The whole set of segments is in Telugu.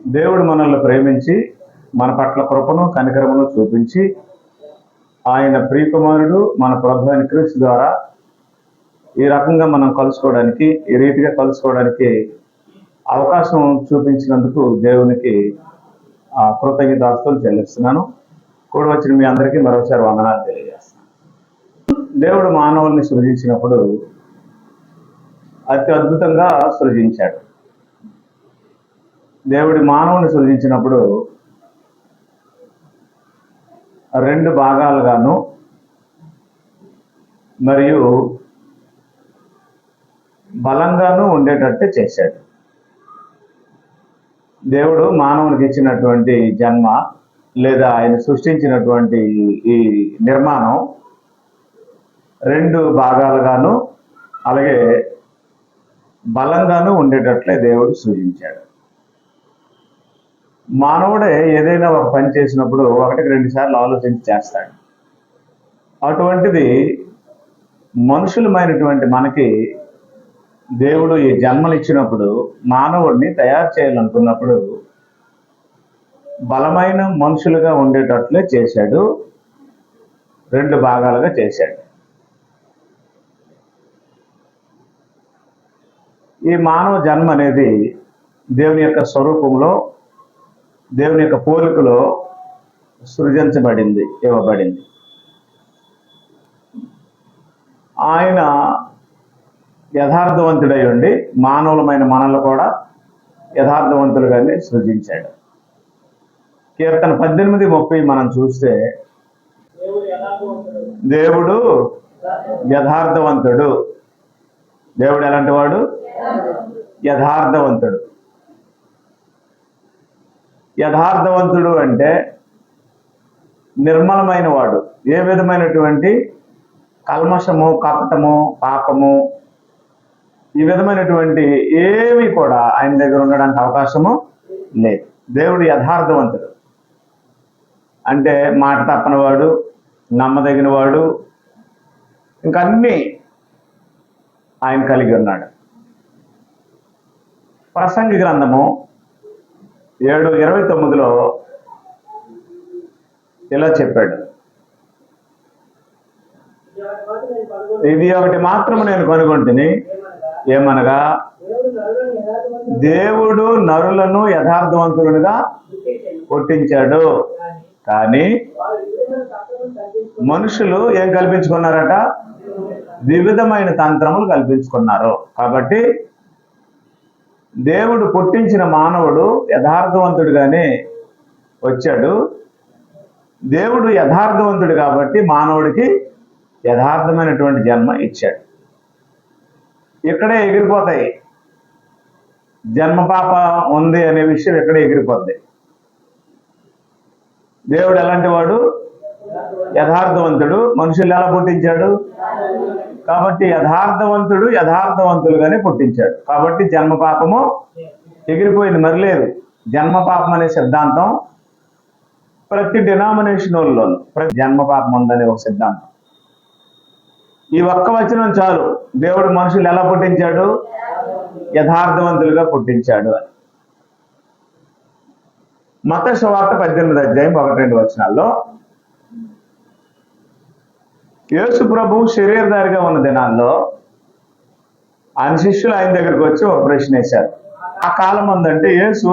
దేవుడు మనల్ని ప్రేమించి మన పట్ల కృపను కనికరమును చూపించి ఆయన ప్రియకుమారుడు మన ప్రభు అయిన క్రీస్తు ద్వారా ఈ రకంగా మనం కలుసుకోవడానికి, ఈ రీతిగా కలుసుకోవడానికి అవకాశం చూపించినందుకు దేవునికి కృతజ్ఞతాస్తులు చెల్లిస్తున్నాను. కూడా వచ్చిన మీ అందరికీ మరోసారి వందనాలు తెలియజేస్తున్నాను. దేవుడు మానవుల్ని సృజించినప్పుడు అతి అద్భుతంగా సృజించాడు. దేవుడి మానవుని సృజించినప్పుడు రెండు భాగాలుగాను మరియు బలంగాను ఉండేటట్టు చేశాడు. దేవుడు మానవునికి ఇచ్చినటువంటి జన్మ లేదా ఆయన సృష్టించినటువంటి ఈ నిర్మాణం రెండు భాగాలుగాను అలాగే బలంగాను ఉండేటట్లే దేవుడు సృజించాడు. మానవుడే ఏదైనా ఒక పని చేసినప్పుడు 1-2 సార్లు ఆలోచించి చేస్తాడు. అటువంటిది మనుషులమైనటువంటి మనకి దేవుడు ఈ జన్మలు ఇచ్చినప్పుడు మానవుడిని తయారు చేయాలనుకున్నప్పుడు బలమైన మనుషులుగా ఉండేటట్లే చేశాడు. రెండు భాగాలుగా చేశాడు. ఈ మానవ జన్మ అనేది దేవుని యొక్క స్వరూపంలో, దేవుని యొక్క పోలికలో సృజించబడింది, ఇవ్వబడింది. ఆయన యథార్థవంతుడై ఉండి మానవులమైన మనల్ని కూడా యథార్థవంతులుగానే సృజించాడు. కీర్తన 18:30 మనం చూస్తే దేవుడు యథార్థవంతుడు. దేవుడు ఎలాంటి వాడు? యథార్థవంతుడు. యథార్థవంతుడు అంటే నిర్మలమైన వాడు. ఏ విధమైనటువంటి కల్మషము, కపటము, పాపము ఈ విధమైనటువంటి ఏవి కూడా ఆయన దగ్గర ఉండడానికి అవకాశము లేదు. దేవుడు యథార్థవంతుడు అంటే మాట తప్పనివాడు, నమ్మదగిన వాడు, ఇంకా అన్నీ ఆయన కలిగి ఉన్నాడు. ప్రసంగి గ్రంథము 7:29 ఇలా చెప్పాడు, ఇది ఒకటి మాత్రము నేను కనుగొంటిని, ఏమనగా దేవుడు నరులను యథార్థవంతులుగా పుట్టించాడు, కానీ మనుషులు ఏం కల్పించుకున్నారట? వివిధమైన తంత్రములు కల్పించుకున్నారు. కాబట్టి దేవుడు పుట్టించిన మానవుడు యథార్థవంతుడిగానే వచ్చాడు. దేవుడు యథార్థవంతుడు కాబట్టి మానవుడికి యథార్థమైనటువంటి జన్మ ఇచ్చాడు. ఇక్కడే ఎగిరిపోతాయి. జన్మ పాప ఉంది అనే విషయం ఇక్కడే ఎగిరిపోద్ది. దేవుడు ఎలాంటి వాడు? యథార్థవంతుడు. మనుషులు ఎలా పుట్టించాడు? కాబట్టి యథార్థవంతుడు యథార్థవంతులుగానే పుట్టించాడు. కాబట్టి జన్మ పాపము ఎగిరిపోయింది, మరి లేదు. జన్మ పాపం అనే సిద్ధాంతం ప్రతి డినామినేషన్ వాళ్ళలోను జన్మ పాపం ఉందనే ఒక సిద్ధాంతం. ఈ ఒక్క వచనం చాలు, దేవుడు మనుషులు ఎలా పుట్టించాడు? యథార్థవంతులుగా పుట్టించాడు అని. మత్తయి సువార్త 18:1-2 యేసు ప్రభు శరీరధారిగా ఉన్న దినాల్లో ఆయన శిష్యులు ఆయన దగ్గరికి వచ్చి ఒక ప్రశ్న వేశారు. ఆ కాలం ఉందంటే యేసు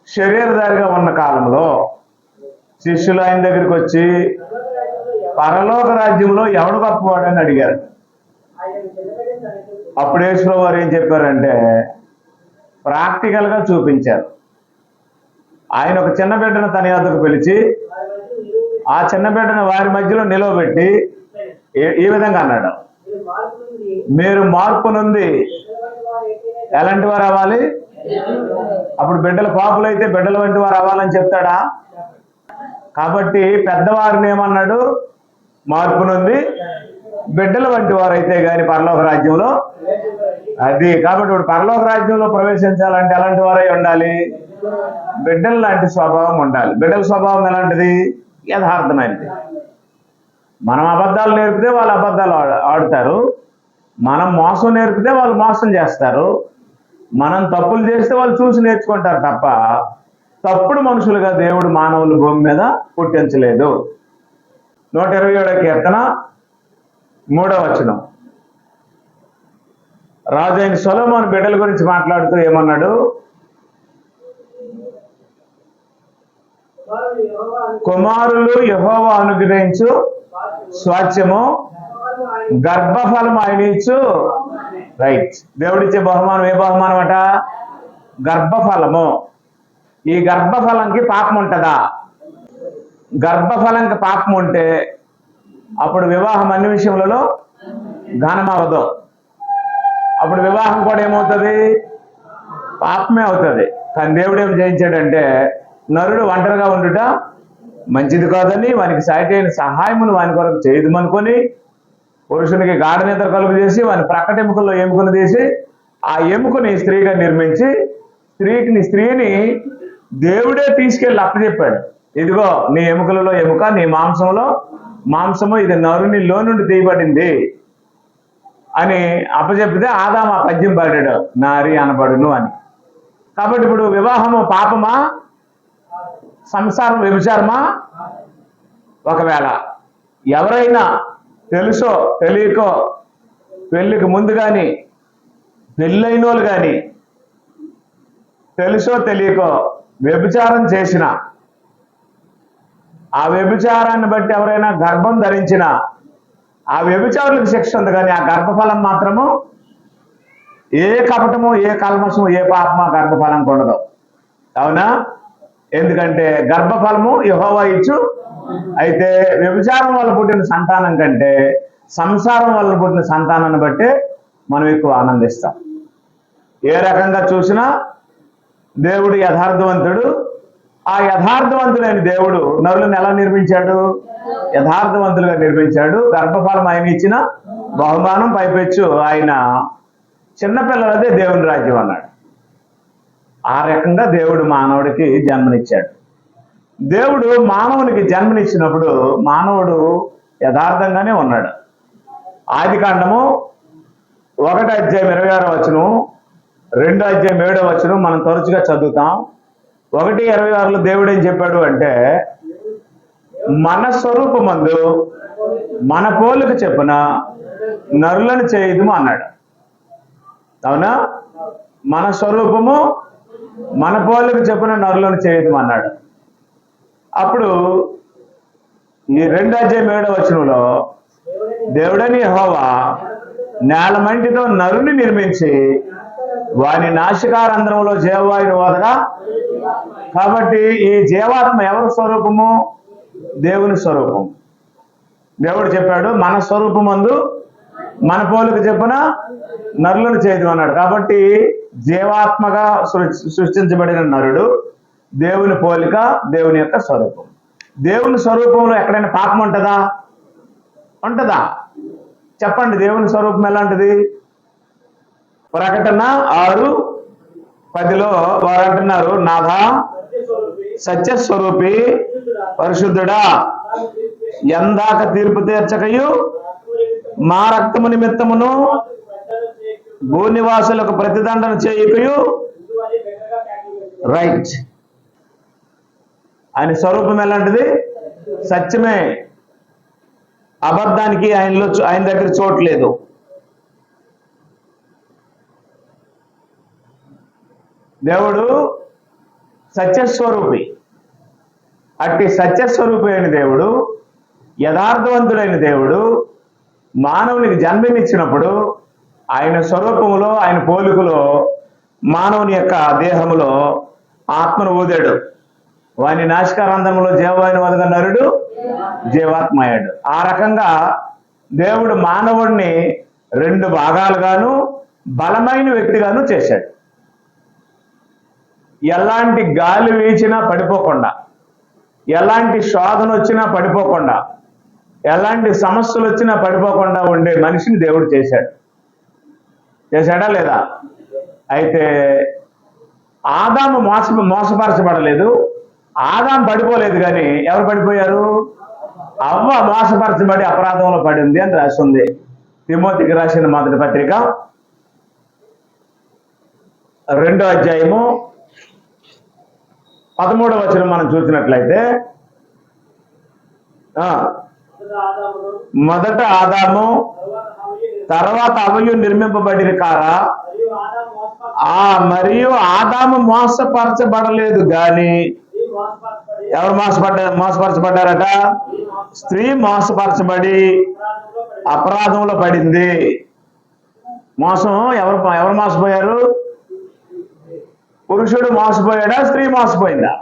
శరీరధారిగా ఉన్న కాలంలో శిష్యులు ఆయన దగ్గరికి వచ్చి పరలోక రాజ్యంలో ఎవడు గొప్పవాడు అని అడిగారు. అప్పుడు యేసు ప్రభు వారు ఏం చెప్పారంటే ప్రాక్టికల్గా చూపించారు. ఆయన ఒక చిన్న బిడ్డను తన యొద్దకు పిలిచి ఆ చిన్న బిడ్డను వారి మధ్యలో నిలవబెట్టి ఈ విధంగా అన్నాడు, మీరు మార్పు నుండి ఎలాంటి వారు అవ్వాలి? అప్పుడు బిడ్డల పాపులు అయితే బిడ్డల వంటి వారు అవ్వాలని చెప్తాడా? కాబట్టి పెద్దవారిని ఏమన్నాడు? మార్పు నుండి బిడ్డల వంటి వారు అయితే కానీ పరలోక రాజ్యంలో అది. కాబట్టి ఇప్పుడు పరలోక రాజ్యంలో ప్రవేశించాలంటే ఎలాంటి వారై ఉండాలి? బిడ్డల లాంటి స్వభావం ఉండాలి. బిడ్డల స్వభావం ఎలాంటిది? యథార్థమైనది. మనం అబద్ధాలు నేర్పితే వాళ్ళు అబద్ధాలు ఆడుతారు, మనం మోసం నేర్పితే వాళ్ళు మోసం చేస్తారు, మనం తప్పులు చేస్తే వాళ్ళు చూసి నేర్చుకుంటారు తప్ప తప్పుడు మనుషులుగా దేవుడు మానవులు భూమి మీద పుట్టించలేదు. 127వ కీర్తన 3వ వచనం. రాజు అయిన సొలొమోను బిడ్డల గురించి మాట్లాడుతూ ఏమన్నాడు? కుమారులు యెహోవా అనుగ్రహించు స్వాస్థ్యము, గర్భఫలం ఆయన ఇచ్చు. రైట్. దేవుడిచ్చే బహుమానం ఏ బహుమానం అట? గర్భఫలము. ఈ గర్భఫలంకి పాపం ఉంటుందా? గర్భఫలంకి పాపం ఉంటే అప్పుడు వివాహం అన్ని విషయములలో ఘనం అవ్వదు. అప్పుడు వివాహం కూడా ఏమవుతుంది? పాపమే అవుతుంది. కానీ దేవుడు ఏం చేయించాడంటే, నరుడు ఒంటరిగా ఉండుట మంచిది కాదని, వానికి సాటిైన సహాయమును వాని కొరకు చేయదుమనుకొని పురుషునికి గాఢ నిద్ర కలుగు చేసి వాని ప్రక్కట ఎముకల్లో ఎముకను తీసి ఆ ఎముకని స్త్రీగా నిర్మించి స్త్రీని దేవుడే తీసుకెళ్ళి అప్పచెప్పాడు. ఇదిగో నీ ఎముకలలో ఎముక, నీ మాంసంలో మాంసము, ఇది నరునిలో నుండి తీయబడింది అని అప్పచెప్పితే ఆదాము ఆ పద్యం పాడాడు, నారి అనబడును అని. కాబట్టి ఇప్పుడు వివాహము పాపమా? సంసారం వ్యభిచారమా? ఒకవేళ ఎవరైనా తెలుసో తెలియకో పెళ్లికి ముందు కానీ పెళ్ళైన వాళ్ళు కానీ తెలుసో తెలియకో వ్యభిచారం చేసిన, ఆ వ్యభిచారాన్ని బట్టి ఎవరైనా గర్భం ధరించిన ఆ వ్యభిచారులకు శిక్ష ఉంది. కానీ ఆ గర్భఫలం మాత్రము ఏ కపటము, ఏ కల్మషము, ఏ పాపమా గర్భఫలం ఉండదు. అవునా? ఎందుకంటే గర్భఫలము యెహోవా ఇచ్చు. అయితే వ్యభిచారం వల్ల పుట్టిన సంతానం కంటే సంసారం వల్ల పుట్టిన సంతానాన్ని బట్టి మనం ఎక్కువ ఆనందిస్తాం. ఏ రకంగా చూసినా దేవుడు యథార్థవంతుడు. ఆ యథార్థవంతుడైన దేవుడు నరులను ఎలా నిర్మించాడు? యథార్థవంతులుగా నిర్మించాడు. గర్భఫలం ఆయన ఇచ్చిన బహుమానం, పైపెచ్చు ఆయన చిన్నపిల్లలదే దేవుని రాజ్యం అన్నాడు. ఆ రకంగా దేవుడు మానవుడికి జన్మనిచ్చాడు. దేవుడు మానవునికి జన్మనిచ్చినప్పుడు మానవుడు యథార్థంగానే ఉన్నాడు. ఆదికాండము 1:26 వచనం, 2:7 వచనం మనం తరచుగా చదువుతాం. 1:26లో దేవుడు ఏం చెప్పాడు అంటే, మన స్వరూపమందు మన పోలిక చెప్పున నరులను చేయదుము అన్నాడు. అవునా? మన స్వరూపము మన పోలిక చెప్పున నరులను చేయదుము అన్నాడు. అప్పుడు ఈ 2:7 వచనంలో దేవుడని యెహోవా నేలమంటితో నరుని నిర్మించి వాని నాసికారంధ్రంలో జీవవాయుని వదగా. కాబట్టి ఈ జీవాత్మ ఎవరి స్వరూపము? దేవుని స్వరూపం. దేవుడు చెప్పాడు, మన స్వరూపమందు మన పోలిక చెప్పున నరులను చేయదు అన్నాడు. కాబట్టి జీవాత్మగా సృష్టించబడిన నరుడు దేవుని పోలిక, దేవుని యొక్క స్వరూపం. దేవుని స్వరూపంలో ఎక్కడైనా పాపం ఉంటుందా? ఉంటుందా? చెప్పండి. దేవుని స్వరూపం ఎలాంటిది? ప్రకటన 6:10లో వారు అంటున్నారు, నాథా సత్యస్వరూపి పరిశుద్ధుడా, ఎందాక తీర్పు తీర్చకయు మా రక్తము నిమిత్తమును భూనివాసులకు ప్రతిదండన చేయకయు. రైట్. ఆయన స్వరూపం ఎలాంటిది? సత్యమే. అబద్ధానికి ఆయన దగ్గర చోట్లేదు. దేవుడు సత్యస్వరూపి. అట్టి సత్యస్వరూపి అయిన దేవుడు, యథార్థవంతుడైన దేవుడు మానవునికి జన్మనిచ్చినప్పుడు ఆయన స్వరూపములో, ఆయన పోలికలో మానవుని యొక్క దేహములో ఆత్మను ఊదాడు. వాని నాసికారంధ్రంలో జీవవాయుని వదగా నరుడు జీవాత్మ అయ్యాడు. ఆ రకంగా దేవుడు మానవుడిని 2 భాగాలుగాను బలమైన వ్యక్తిగాను చేశాడు. ఎలాంటి గాలి వీచినా పడిపోకుండా, ఎలాంటి శోధన వచ్చినా పడిపోకుండా, ఎలాంటి సమస్యలు వచ్చినా పడిపోకుండా ఉండే మనిషిని దేవుడు చేశాడు. చేశాడా లేదా? అయితే ఆదాము మోసపరచబడలేదు, ఆదాము పడిపోలేదు. కానీ ఎవరు పడిపోయారు? అవ్వ మోసపరచబడి అపరాధంలో పడింది అని రాసింది తిమోతికి రాసిన మొదటి పత్రిక 2వ అధ్యాయము 13వ వచనం మనం చూసినట్లయితే మొదట ఆదాము తర్వాత హవ్వయు నిర్మింపబడిన కారా? మరియు ఆదాము మోసపరచబడలేదు గాని ఎవరు మోసపరచబడ్డారట? స్త్రీ మోసపరచబడి అపరాధంలో పడింది. మోసం ఎవరు మోసపోయారు? పురుషుడు మోసపోయాడా? స్త్రీ మోసపోయిందా?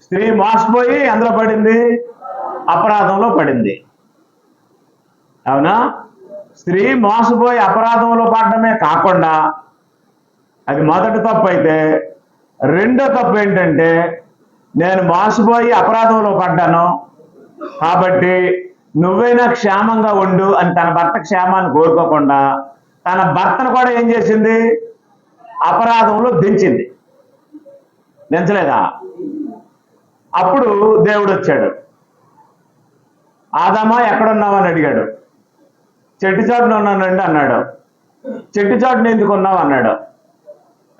స్త్రీ మోసపోయి అందులో పడింది, అపరాధంలో పడింది. అవునా? స్త్రీ మోసపోయి అపరాధంలో పడడమే కాకుండా అది మొదటి తప్పు అయితే, రెండో తప్పు ఏంటంటే నేను మోసపోయి అపరాధంలో పడ్డాను కాబట్టి నువ్వైనా క్షేమంగా ఉండు అని తన భర్త క్షేమాన్ని కోరుకోకుండా తన భర్తను కూడా ఏం చేసింది? అపరాధంలో దించింది. దించలేదా? అప్పుడు దేవుడు వచ్చాడు. ఆదామా ఎక్కడున్నావని అడిగాడు. చెట్టు చాటున ఉన్నానండి అన్నాడు. చెట్టు చాటున ఎందుకు ఉన్నావు అన్నాడు.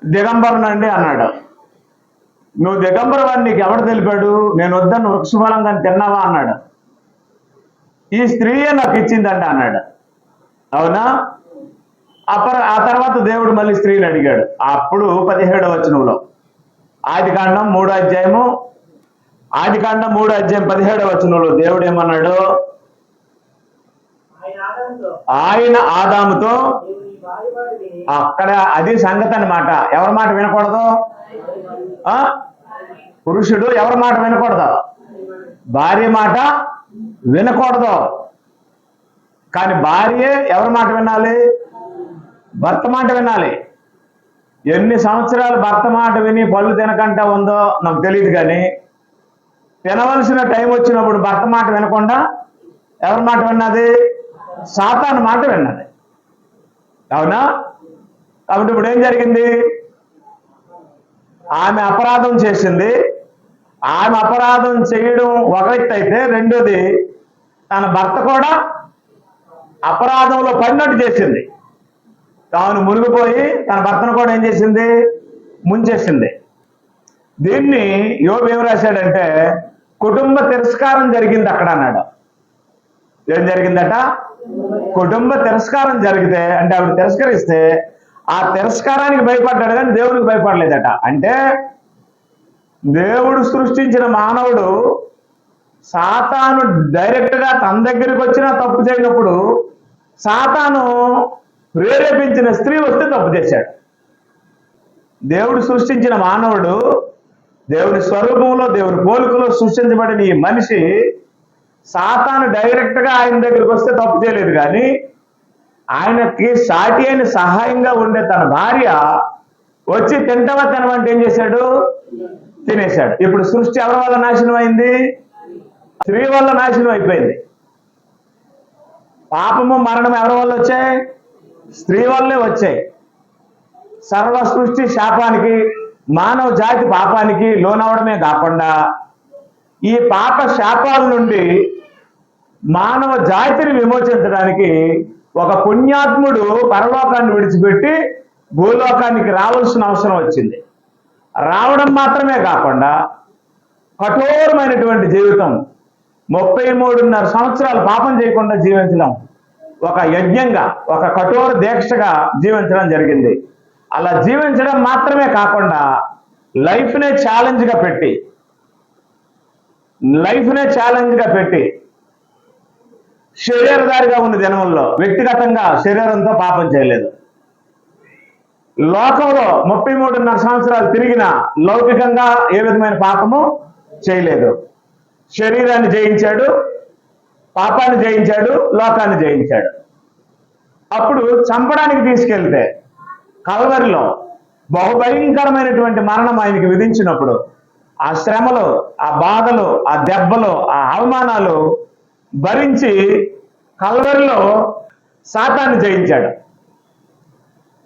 దిగంబరనండి అన్నాడు. నువ్వు దిగంబరవని నీకు ఎవడు తెలిపాడు? నేను వద్దన్న వృక్షఫలంగా తిన్నావా అన్నాడు. ఈ స్త్రీయే నాకు ఇచ్చిందంట అన్నాడు. అవునా? ఆ తర్వాత దేవుడు మళ్ళీ స్త్రీని అడిగాడు. అప్పుడు 17వ వచనంలో ఆదికాండం 3వ అధ్యాయం 17వ వచనంలో దేవుడు ఏమన్నాడు? ఆయన ఆదాముతో, అక్కడ అది సంగతి అన్నమాట. ఎవరి మాట వినకూడదు? పురుషుడు ఎవరి మాట వినకూడదు? భార్య మాట వినకూడదు. కానీ భార్యే ఎవరి మాట వినాలి? భర్త మాట వినాలి. ఎన్ని సంవత్సరాలు భర్త మాట విని పళ్ళు తినకంట ఉందో నాకు తెలియదు, కానీ తినవలసిన టైం వచ్చినప్పుడు భర్త మాట వినకుండా ఎవరి మాట విన్నది? సాతాను మాట విన్నది. అవునా? కాబట్టి ఇప్పుడు ఏం జరిగింది? ఆమె అపరాధం చేసింది. ఆమె అపరాధం చేయడం ఒక వ్యక్తి అయితే, రెండోది తన భర్త కూడా అపరాధంలో పడినట్టు చేసింది. తాను మునిగిపోయి తన భర్తను కూడా ఏం చేసింది? ముంచేసింది. దీన్ని యోబు ఏం రాశాడంటే కుటుంబ తిరస్కారం జరిగింది అక్కడ అన్నాడు. ఏం జరిగిందట? కుటుంబ తిరస్కారం జరిగితే, అంటే ఆవిడ తిరస్కరిస్తే ఆ తిరస్కారానికి భయపడ్డాడు కానీ దేవుడికి భయపడలేదట. అంటే దేవుడు సృష్టించిన మానవుడు సాతాను డైరెక్ట్గా తన దగ్గరికి వచ్చినా తప్పు చేయనప్పుడు సాతాను ప్రేరేపించిన స్త్రీ వస్తే తప్పు చేశాడు. దేవుడు సృష్టించిన మానవుడు దేవుని స్వరూపంలో దేవుని పోలికలో సృష్టించబడిన ఈ మనిషి సాతాను డైరెక్ట్గా ఆయన దగ్గరికి వస్తే తప్పు చేయలేదు, కానీ ఆయనకి సాటి అయిన సహాయంగా ఉండే తన భార్య వచ్చి తినమంటే ఏం చేశాడు? తినేశాడు. ఇప్పుడు సృష్టి ఎవరి వల్ల నాశనం అయింది? స్త్రీ వల్ల నాశనం అయిపోయింది. పాపము మరణం ఎవరి వల్ల వచ్చాయి? స్త్రీ వల్లే వచ్చాయి. సర్వ సృష్టి శాపానికి, మానవ జాతి పాపానికి లోనవడమే కాకుండా ఈ పాప శాపాల నుండి మానవ జాతిని విమోచించడానికి ఒక పుణ్యాత్ముడు పరలోకాన్ని విడిచిపెట్టి భూలోకానికి రావాల్సిన అవసరం వచ్చింది. రావడం మాత్రమే కాకుండా కఠోరమైనటువంటి జీవితం 33.5 సంవత్సరాలు పాపం చేయకుండా జీవించడం ఒక యజ్ఞంగా, ఒక కఠోర దీక్షగా జీవించడం జరిగింది. అలా జీవించడం మాత్రమే కాకుండా లైఫ్నే ఛాలెంజ్గా పెట్టి శరీరధారిగా ఉన్న దినంలో వ్యక్తిగతంగా శరీరంతో పాపం చేయలేదు. లోకంలో 33.5 సంవత్సరాలు తిరిగిన లౌకికంగా ఏ విధమైన పాపము చేయలేదు. శరీరాన్ని జయించాడు, పాపాన్ని జయించాడు, లోకాన్ని జయించాడు. అప్పుడు చంపడానికి తీసుకెళ్తే కల్వరిలో బహుభయంకరమైనటువంటి మరణం ఆయనకి విధించినప్పుడు ఆ శ్రమలు, ఆ బాధలు, ఆ దెబ్బలు, ఆ అవమానాలు భరించి కల్వరిలో సాతాన్ని జయించాడు.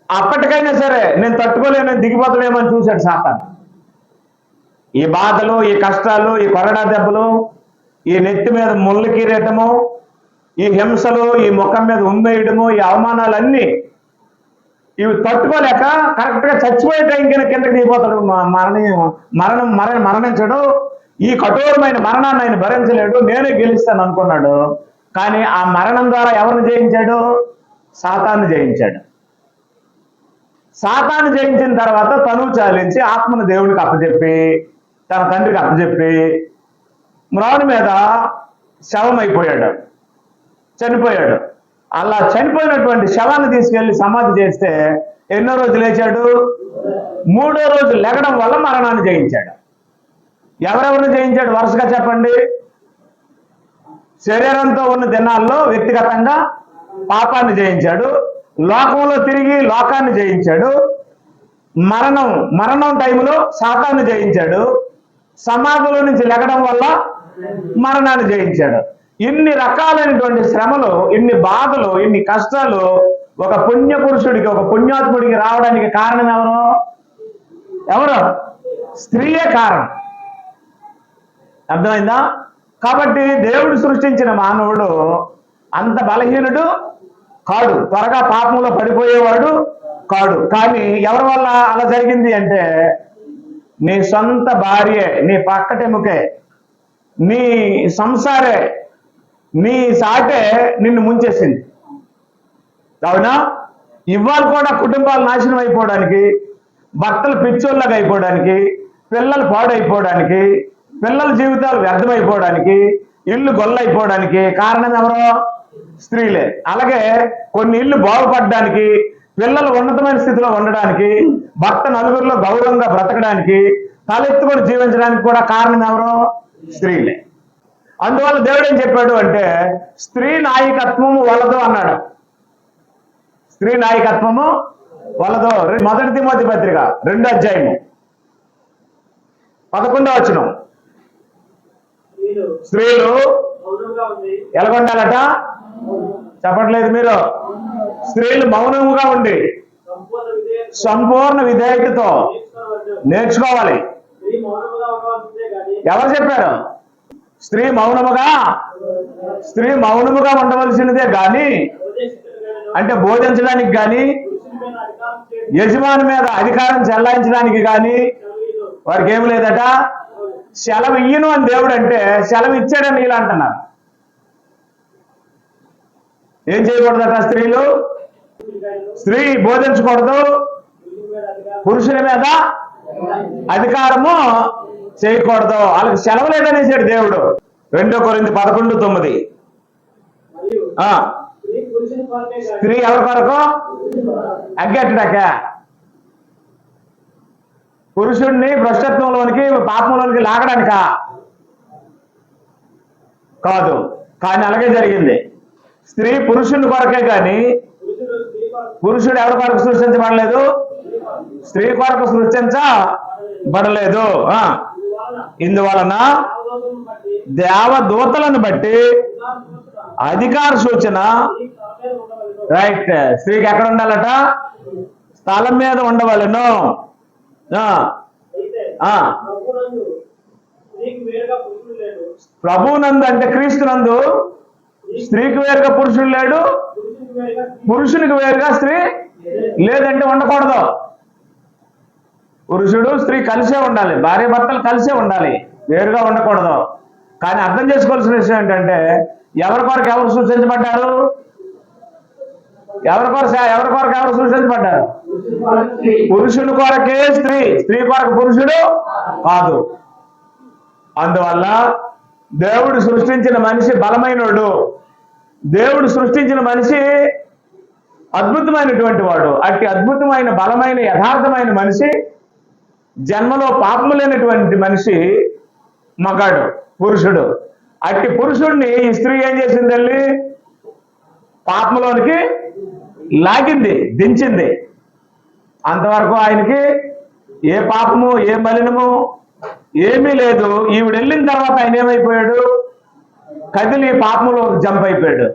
అప్పటికైనా సరే నేను తట్టుకోలేనని దిగిపోతాడేమని చూశాడు సాతాను. ఈ బాధలు, ఈ కష్టాలు, ఈ కొరడా దెబ్బలు, ఈ నెత్తి మీద ముళ్ళు కిరీటము, ఈ హింసలు, ఈ ముఖం మీద ఉమ్మేయడము, ఈ అవమానాలన్నీ ఇవి తట్టుకోలేక కరెక్ట్ గా చచ్చిపోయే టైం కిందకి దిగిపోతాడు. మరణించడు. ఈ కఠోరమైన మరణాన్ని ఆయన భరించలేడు, నేనే గెలుస్తాను అనుకున్నాడు. కానీ ఆ మరణం ద్వారా ఎవరిని జయించాడు? సాతాన్ని జయించాడు. సాతాన్ని జయించిన తర్వాత తనువు చాలించి ఆత్మను దేవుడికి అప్పచెప్పి, తన తండ్రికి అప్పచెప్పి, మ్రాను మీద శవం అయిపోయాడు, చనిపోయాడు. అలా చనిపోయినటువంటి శవాన్ని తీసుకెళ్లి సమాధి చేస్తే ఎన్నో రోజు లేచాడు? 3వ రోజు లెగడం వల్ల మరణాన్ని జయించాడు. ఎవరెవరిని జయించాడు వరుసగా చెప్పండి. శరీరంతో ఉన్న దినాల్లో వ్యక్తిగతంగా పాపాన్ని జయించాడు, లోకంలో తిరిగి లోకాన్ని జయించాడు, మరణం టైంలో సాతాన్ని జయించాడు, సమాధిలో నుంచి లెగడం వల్ల మరణాన్ని జయించాడు. ఇన్ని రకాలైనటువంటి శ్రమలు, ఇన్ని బాధలు, ఇన్ని కష్టాలు ఒక పుణ్యపురుషుడికి, ఒక పుణ్యాత్ముడికి రావడానికి కారణం ఎవరు? స్త్రీయే కారణం. అర్థమైందా? కాబట్టి దేవుడు సృష్టించిన మానవుడు అంత బలహీనుడు కాడు, త్వరగా పాపంలో పడిపోయేవాడు కాడు. కానీ ఎవరి వల్ల అలా జరిగింది అంటే, నీ సొంత భార్యే, నీ పక్కటెముకే, నీ సంసారే, నీ సాటే నిన్ను ముంచేసింది. అవునా? ఇవాళ కూడా కుటుంబాలు నాశనం అయిపోవడానికి, భర్తలు పిచ్చోళ్ళగా అయిపోవడానికి, పిల్లలు పాడైపోవడానికి, పిల్లల జీవితాలు వ్యర్థమైపోవడానికి, ఇల్లు గొల్లైపోవడానికి కారణం ఎవరో? స్త్రీలే. అలాగే కొన్ని ఇల్లు బాగుపడడానికి, పిల్లలు ఉన్నతమైన స్థితిలో ఉండడానికి, భర్త నలుగురిలో గౌరవంగా బ్రతకడానికి, తలెత్తుకొని జీవించడానికి కూడా కారణం ఎవరో? స్త్రీలే. అందువల్ల దేవుడు ఏం చెప్పాడు అంటే, స్త్రీ నాయకత్వము వలదు అన్నాడు. స్త్రీ నాయకత్వము వలదు. 1 తిమోతి పత్రిక 2వ అధ్యాయము 11వ వచనం. స్త్రీలు ఎలాగుండాలట? చెప్పట్లేదు మీరు. స్త్రీలు మౌనముగా ఉండి సంపూర్ణ విధేయతతో నేర్చుకోవాలి. ఎవరు చెప్పారు? స్త్రీ మౌనముగా ఉండవలసినదే గాని, అంటే బోధించడానికి కానీ, యజమాని మీద అధికారం చెలాయించడానికి కానీ వారికి ఏమి లేదట. సెలవు ఇయ్యను అని దేవుడు అంటే సెలవు ఇచ్చాడని వీళ్ళు అంటున్నారు. ఏం చేయకూడదట? స్త్రీ బోధించకూడదు, పురుషుని మీద అధికారము చేయకూడదు, వాళ్ళకి సెలవు లేదనేసాడు దేవుడు. 2 కొరింథీ 11:9. స్త్రీ ఎవరి కొరకు? అగ్గట్టడాక పురుషుడిని భ్రష్టత్వంలోనికి, పాపంలోనికి లాగడానిక కాదు. కానీ అలాగే జరిగింది. స్త్రీ పురుషుని కొరకే కానీ పురుషుడు ఎవరి కొరకు సృష్టించబడలేదు? స్త్రీ కొరకు సృష్టించబడలేదు. ఇందువలన దేవదూతలను బట్టి అధికార సూచన, రైట్, స్త్రీకి ఎక్కడ ఉండాలట? స్థలం మీద ఉండవలను. ప్రభునందు అంటే క్రీస్తునందు స్త్రీకి వేరుగా పురుషుడు లేడు, పురుషునికి వేరుగా స్త్రీ లేదంటే ఉండకూడదు. పురుషుడు స్త్రీ కలిసే ఉండాలి, భార్య భర్తలు కలిసే ఉండాలి, వేరుగా ఉండకూడదు. కానీ అర్థం చేసుకోవాల్సిన విషయం ఏంటంటే, ఎవరి కొరకు ఎవరు సృష్టించబడ్డారు? ఎవరి కొరకు ఎవరు సృష్టించబడ్డారు? పురుషుని కొరకే స్త్రీ, స్త్రీ కొరకు పురుషుడు కాదు. అందువల్ల దేవుడు సృష్టించిన మనిషి బలమైనోడు, దేవుడు సృష్టించిన మనిషి అద్భుతమైనటువంటి వాడు. అట్టి అద్భుతమైన, బలమైన, యథార్థమైన మనిషి, జన్మలో పాపము లేనటువంటి మనిషి మగాడు, పురుషుడు. అట్టి పురుషుడిని ఈ స్త్రీ ఏం చేసింది? వెళ్ళి పాపంలోనికి లాగింది, దించింది. అంతవరకు ఆయనకి ఏ పాపము, ఏ మలినము ఏమీ లేదు. ఈవిడ వెళ్ళిన తర్వాత ఆయన ఏమైపోయాడు? కదిలి పాపంలో జంప్ అయిపోయాడు.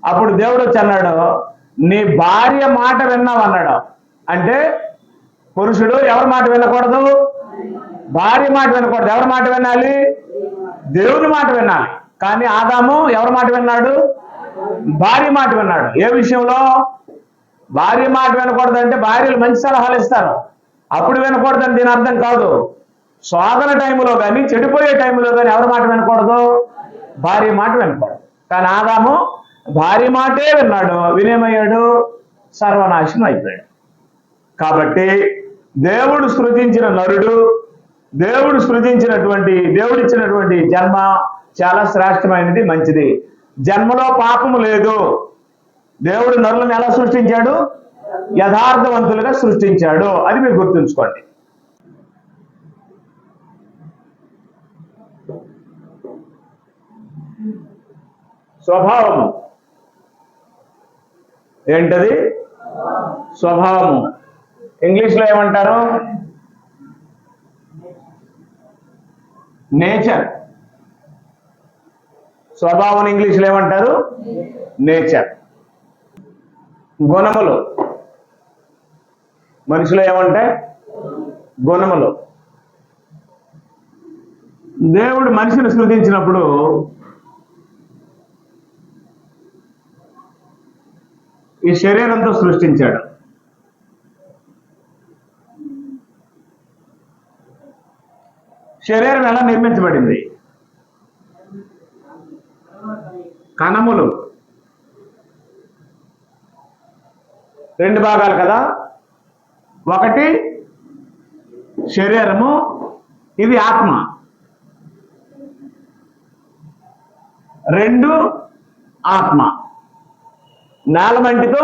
అప్పుడు దేవుడు వచ్చి అన్నాడు, నీ భార్య మాట విన్నావు అన్నాడు. అంటే పురుషుడు ఎవరి మాట వినకూడదు? భార్య మాట వినకూడదు. ఎవరి మాట వినాలి? దేవుని మాట వినాలి. కానీ ఆదాము ఎవరి మాట విన్నాడు? భార్య మాట విన్నాడు. ఏ విషయంలో? భార్య మాట వినకూడదు అంటే భార్యలు మంచి సలహాలు ఇస్తారు, అప్పుడు వినకూడదని దీని అర్థం కాదు. శోధన టైంలో కానీ చెడిపోయే టైంలో కానీ ఎవరి మాట వినకూడదు? భార్య మాట వినకూడదు. కానీ ఆదాము భార్య మాటే విన్నాడు, వినేమయ్యాడు? సర్వనాశనం అయిపోయాడు. కాబట్టి దేవుడు సృజించిన నరుడు, దేవుడిచ్చినటువంటి జన్మ చాలా శ్రేష్టమైనది, మంచిది. జన్మలో పాపము లేదు. దేవుడు నరులను ఎలా సృష్టించాడు? యథార్థవంతులుగా సృష్టించాడు. అది మీరు గుర్తుంచుకోండి. స్వభావము ఏంటది? స్వభావము ఇంగ్లీష్లో ఏమంటారు? నేచర్. స్వభావం ఇంగ్లీష్లో ఏమంటారు? నేచర్. గుణములు మనిషిలో ఏమంటాయి? గుణములు. దేవుడు మనిషిని సృజించినప్పుడు ఈ శరీరంతో సృష్టించాడు. శరీరం ఎలా నిర్మించబడింది? కణములు. 2 భాగాలు కదా, ఒకటి శరీరము, ఇది ఆత్మ. 2 ఆత్మ. నేలమంటితో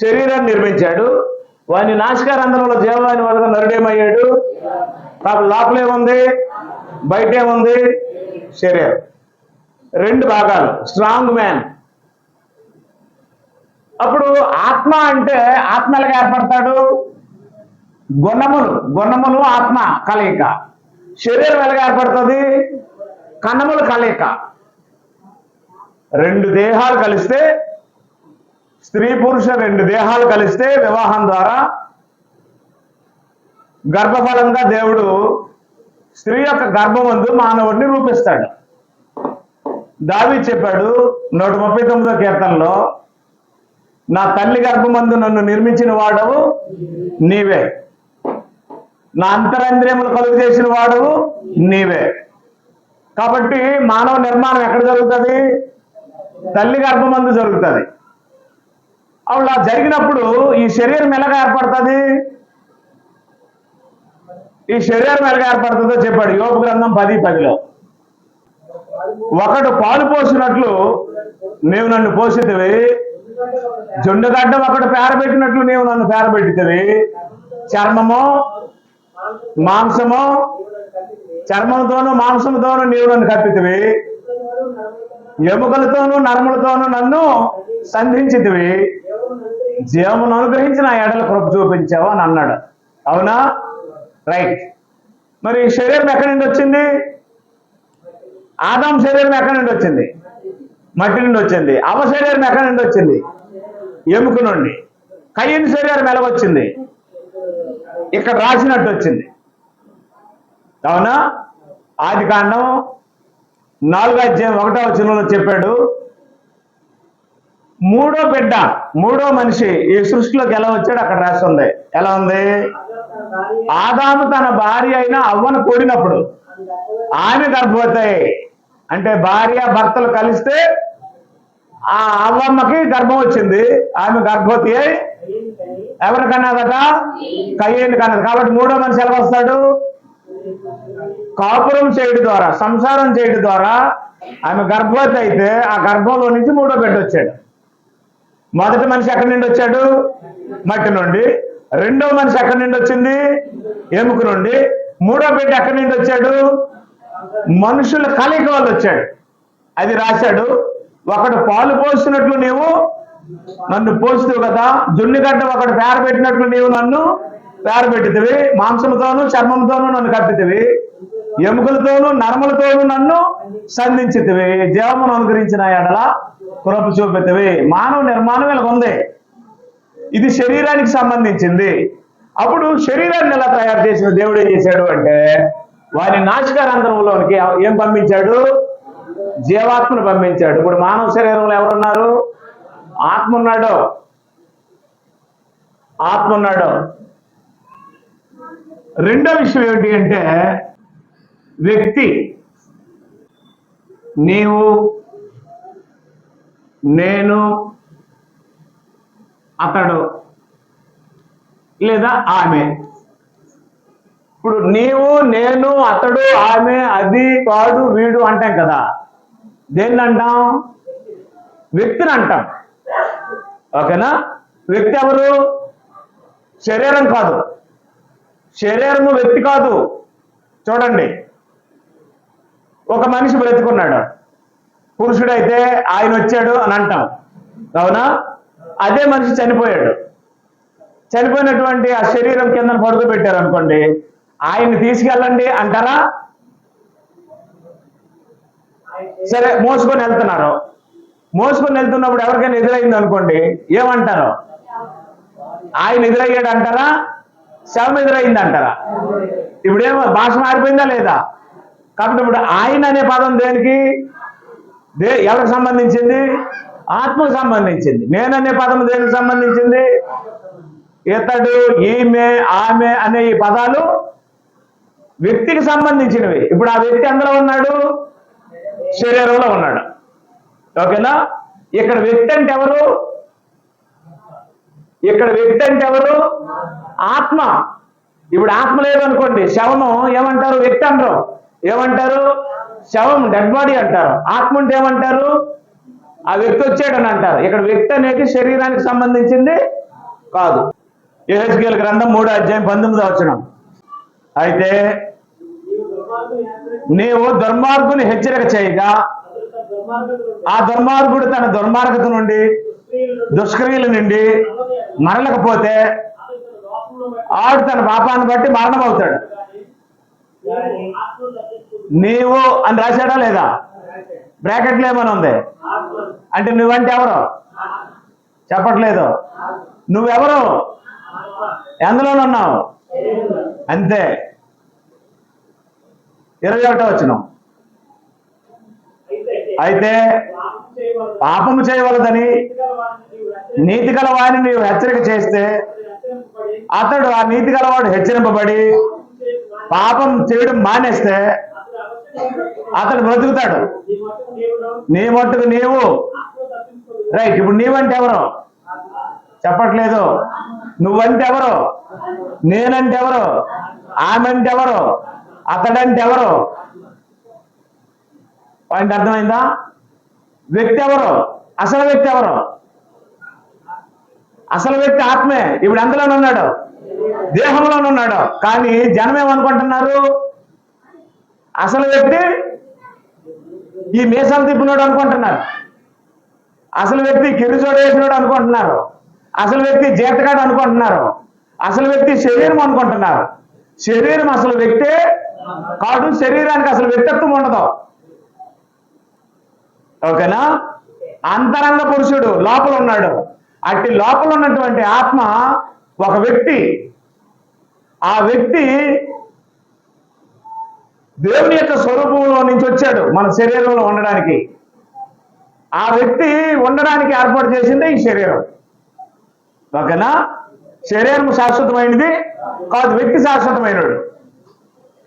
శరీరాన్ని నిర్మించాడు. వాని నాసికారంధ్రంలో జీవాన్ని వదల నరుడేమయ్యాడు? లోపలేముంది, బయటేముంది? శరీరం. 2 భాగాలు, స్ట్రాంగ్ మ్యాన్. అప్పుడు ఆత్మ అంటే ఆత్మ ఎలాగా ఏర్పడతాడు? గుణములు ఆత్మ కలయిక. శరీరం ఎలాగా ఏర్పడుతుంది? కణములు కలయిక. 2 దేహాలు కలిస్తే, స్త్రీ పురుష 2 దేహాలు కలిస్తే వివాహం ద్వారా గర్భఫలంగా దేవుడు స్త్రీ యొక్క గర్భమందు మానవుడిని రూపిస్తాడు. దావీదు చెప్పాడు 139వ కీర్తనలో, నా తల్లి గర్భమందు నన్ను నిర్మించిన వాడవు నీవే, నా అంతరంద్రియములు కలుగు చేసిన వాడవు నీవే. కాబట్టి మానవ నిర్మాణం ఎక్కడ జరుగుతుంది? తల్లి గర్భమందు జరుగుతుంది. అలా జరిగినప్పుడు ఈ శరీరం ఎలాగా ఏర్పడుతుంది? ఈ శరీరం ఎలాగా ఏర్పడుతుందో చెప్పాడు యోబు గ్రంథం 10:10లో. ఒకడు పాలు పోసినట్లు నీవు నన్ను పోసితివి, జొండుగడ్డ ఒకడు పేరబెట్టినట్లు నీవు నన్ను పేరబెట్టితివి. చర్మము మాంసము, చర్మంతోనూ మాంసంతోనూ నీవు నన్ను కప్పితివి, ఎముకలతోనూ నరములతోనూ నన్ను సంధించితివి, జీవమును అనుగ్రహించి నా ఎడల కృప చూపించావు అని అన్నాడు. అవునా? రైట్. మరి శరీరం ఎక్కడి నుండి వచ్చింది? ఆదాం శరీరం ఎక్కడి నుండి వచ్చింది? మట్టి నుండి వచ్చింది. అవ శరీరం ఎక్కడి నుండి వచ్చింది? ఎముక నుండి. కయ్యని శరీరం ఎలాగొచ్చింది? ఇక్కడ రాసినట్టు వచ్చింది. అవునా? ఆదికాండం 4:1 చెప్పాడు, 3వ బిడ్డ, 3వ మనిషి ఈ సృష్టిలోకి ఎలా వచ్చాడు అక్కడ రాసి ఉంది. ఎలా ఉంది? ఆదాము తన భార్య అయిన అవ్వను కూడినప్పుడు ఆమె గర్భవతి. అంటే భార్య భర్తలు కలిస్తే ఆ అవ్వమ్మకి గర్భం వచ్చింది. ఆమె గర్భవతి అయి ఎవరు కన్నదట? కయ్యేని కన్నది. కాబట్టి 3వ మనిషి ఎలా వస్తాడు? కాపురం చేయడం ద్వారా, సంసారం చేయడం ద్వారా ఆమె గర్భవతి అయితే ఆ గర్భంలో నుంచి 3వ బిడ్డ వచ్చాడు. మొదటి మనిషి ఎక్కడి నుండి వచ్చాడు? మట్టి నుండి. 2వ మనిషి ఎక్కడి నుండి వచ్చింది? ఎముక నుండి. 3వ బిడ్డ ఎక్కడి నుండి వచ్చాడు? మనుషుల కలయిక వల్ల వచ్చాడు. అది రాశాడు. ఒకడు పాలు పోసినట్లు నీవు నన్ను పోసితివి కదా, జున్నిగడ్డ ఒకడు పేరబెట్టినట్లు నీవు నన్ను పేరబెట్టితివి, మాంసముతోనూ చర్మంతోనూ నన్ను కప్పితివి, ఎముకలతోనూ నరములతోనూ నన్ను సంధించితివి, జీవమును అనుగ్రహించిన ఎడల కృప చూపితివి. మానవ నిర్మాణం ఇలా ఉంది. ఇది శరీరానికి సంబంధించింది. అప్పుడు శరీరాన్ని ఎలా తయారు చేసిన దేవుడు ఏం చేశాడు అంటే, వారి నాసికారంధ్రంలోనికి ఏం పంపించాడు? జీవాత్మను పంపించాడు. ఇప్పుడు మానవ శరీరంలో ఎవరున్నారు? ఆత్మ ఉన్నాడు. ఆత్మ ఉన్నాడు. రెండో విషయం ఏమిటి అంటే వ్యక్తి. నీవు, నేను, అతడు లేదా ఆమె. ఇప్పుడు నీవు, నేను, అతడు, ఆమె, అది, వాడు, వీడు అంటాం కదా. దేన్ని అంటాం? వ్యక్తిని అంటాం. ఓకేనా? వ్యక్తి ఎవరు? శరీరం కాదు. శరీరము వ్యక్తి కాదు. చూడండి, ఒక మనిషి బ్రతుకున్నాడు, పురుషుడైతే ఆయన వచ్చాడు అని అంటాం, అవునా? అదే మనిషి చనిపోయాడు. చనిపోయినటువంటి ఆ శరీరం కింద పడుకోబెట్టారు అనుకోండి, ఆయన్ని తీసుకెళ్ళండి అంటారా? సరే, మోసుకొని వెళ్తున్నారు. మోసుకొని వెళ్తున్నప్పుడు ఎవరికైనా ఎదురైంది అనుకోండి, ఏమంటారు? ఆయన ఎదురయ్యాడు అంటారా? శవం ఎదురైంది అంటారా? ఇప్పుడేమో భాష మారిపోయిందా లేదా? కాబట్టి ఇప్పుడు ఆయన అనే పదం దేనికి? ఎవరికి సంబంధించింది? ఆత్మకు సంబంధించింది. నేననే పదం దేనికి సంబంధించింది? ఇతడు, ఈమె, ఆమె అనే ఈ పదాలు వ్యక్తికి సంబంధించినవి. ఇప్పుడు ఆ వ్యక్తి అందులో ఉన్నాడు, శరీరంలో ఉన్నాడు. ఓకేనా? ఇక్కడ వ్యక్తి అంటే ఎవరు? ఇక్కడ వ్యక్తి అంటే ఎవరు? ఆత్మ. ఇప్పుడు ఆత్మ లేదనుకోండి, శవము ఏమంటారు? వ్యక్తి అంటారు. ఏమంటారు? శవం, డెడ్ బాడీ అంటారు. ఆత్మ అంటే ఏమంటారు? ఆ వ్యక్తి వచ్చాడని అంటారు. ఇక్కడ వ్యక్తి అనేది శరీరానికి సంబంధించింది కాదు. యెహెజ్కేలు గ్రంథం 3:19 అయితే నీవు దుర్మార్గుని హెచ్చరిక చేయగా ఆ దుర్మార్గుడు తన దుర్మార్గత నుండి, దుష్క్రియల నుండి మరలకపోతే ఆడు తన పాపాన్ని బట్టి మరణం అవుతాడు. నీవు అని రాశాడా లేదా? బ్రాకెట్లో ఏమని ఉంది అంటే నువ్వంటే ఎవరు? చెప్పట్లేదు. నువ్వెవరు? ఎందులోనున్నావు? అంతే. 21 అయితే పాపము చేయవలదని నీతి గల వారిని నీవు హెచ్చరిక చేస్తే అతడు, ఆ నీతి గలవాడు హెచ్చరింపబడి పాపం చేయడం మానేస్తే అతడు బ్రతుకుతాడు. నీ మట్టుకు నీవు. రైట్. ఇప్పుడు నీవంటే ఎవరు? చెప్పట్లేదు. నువ్వంటే ఎవరు? నేనంటే ఎవరు? ఆమె అంటే ఎవరు? అతడంటే ఎవరు? పాయింట్ అర్థమైందా? వ్యక్తి ఎవరు? అసలు వ్యక్తి ఎవరు? అసలు వ్యక్తి ఆత్మే. ఇప్పుడు ఎంతలోనే ఉన్నాడు? దేహంలోనే ఉన్నాడు. కానీ జనం ఏమనుకుంటున్నారు? అసలు వ్యక్తి ఈ మీసాలు తిప్పినాడు అనుకుంటున్నారు. అసలు వ్యక్తి కిరిచోడు వేసినాడు అనుకుంటున్నారు. అసలు వ్యక్తి జీతగాడు అనుకుంటున్నారు. అసలు వ్యక్తి శరీరం అనుకుంటున్నారు. శరీరం అసలు వ్యక్తే కాదు. శరీరానికి అసలు వ్యక్తిత్వం ఉండదు. ఓకేనా? అంతరంగ పురుషుడు లోపల ఉన్నాడు. అట్టి లోపల ఉన్నటువంటి ఆత్మ ఒక వ్యక్తి. ఆ వ్యక్తి దేవుని యొక్క స్వరూపంలో నుంచి వచ్చాడు మన శరీరంలో ఉండడానికి. ఆ వ్యక్తి ఉండడానికి ఏర్పాటు చేసిందే ఈ శరీరం. ఓకేనా? శరీరం శాశ్వతమైనది కాదు, వ్యక్తి శాశ్వతమైనడు.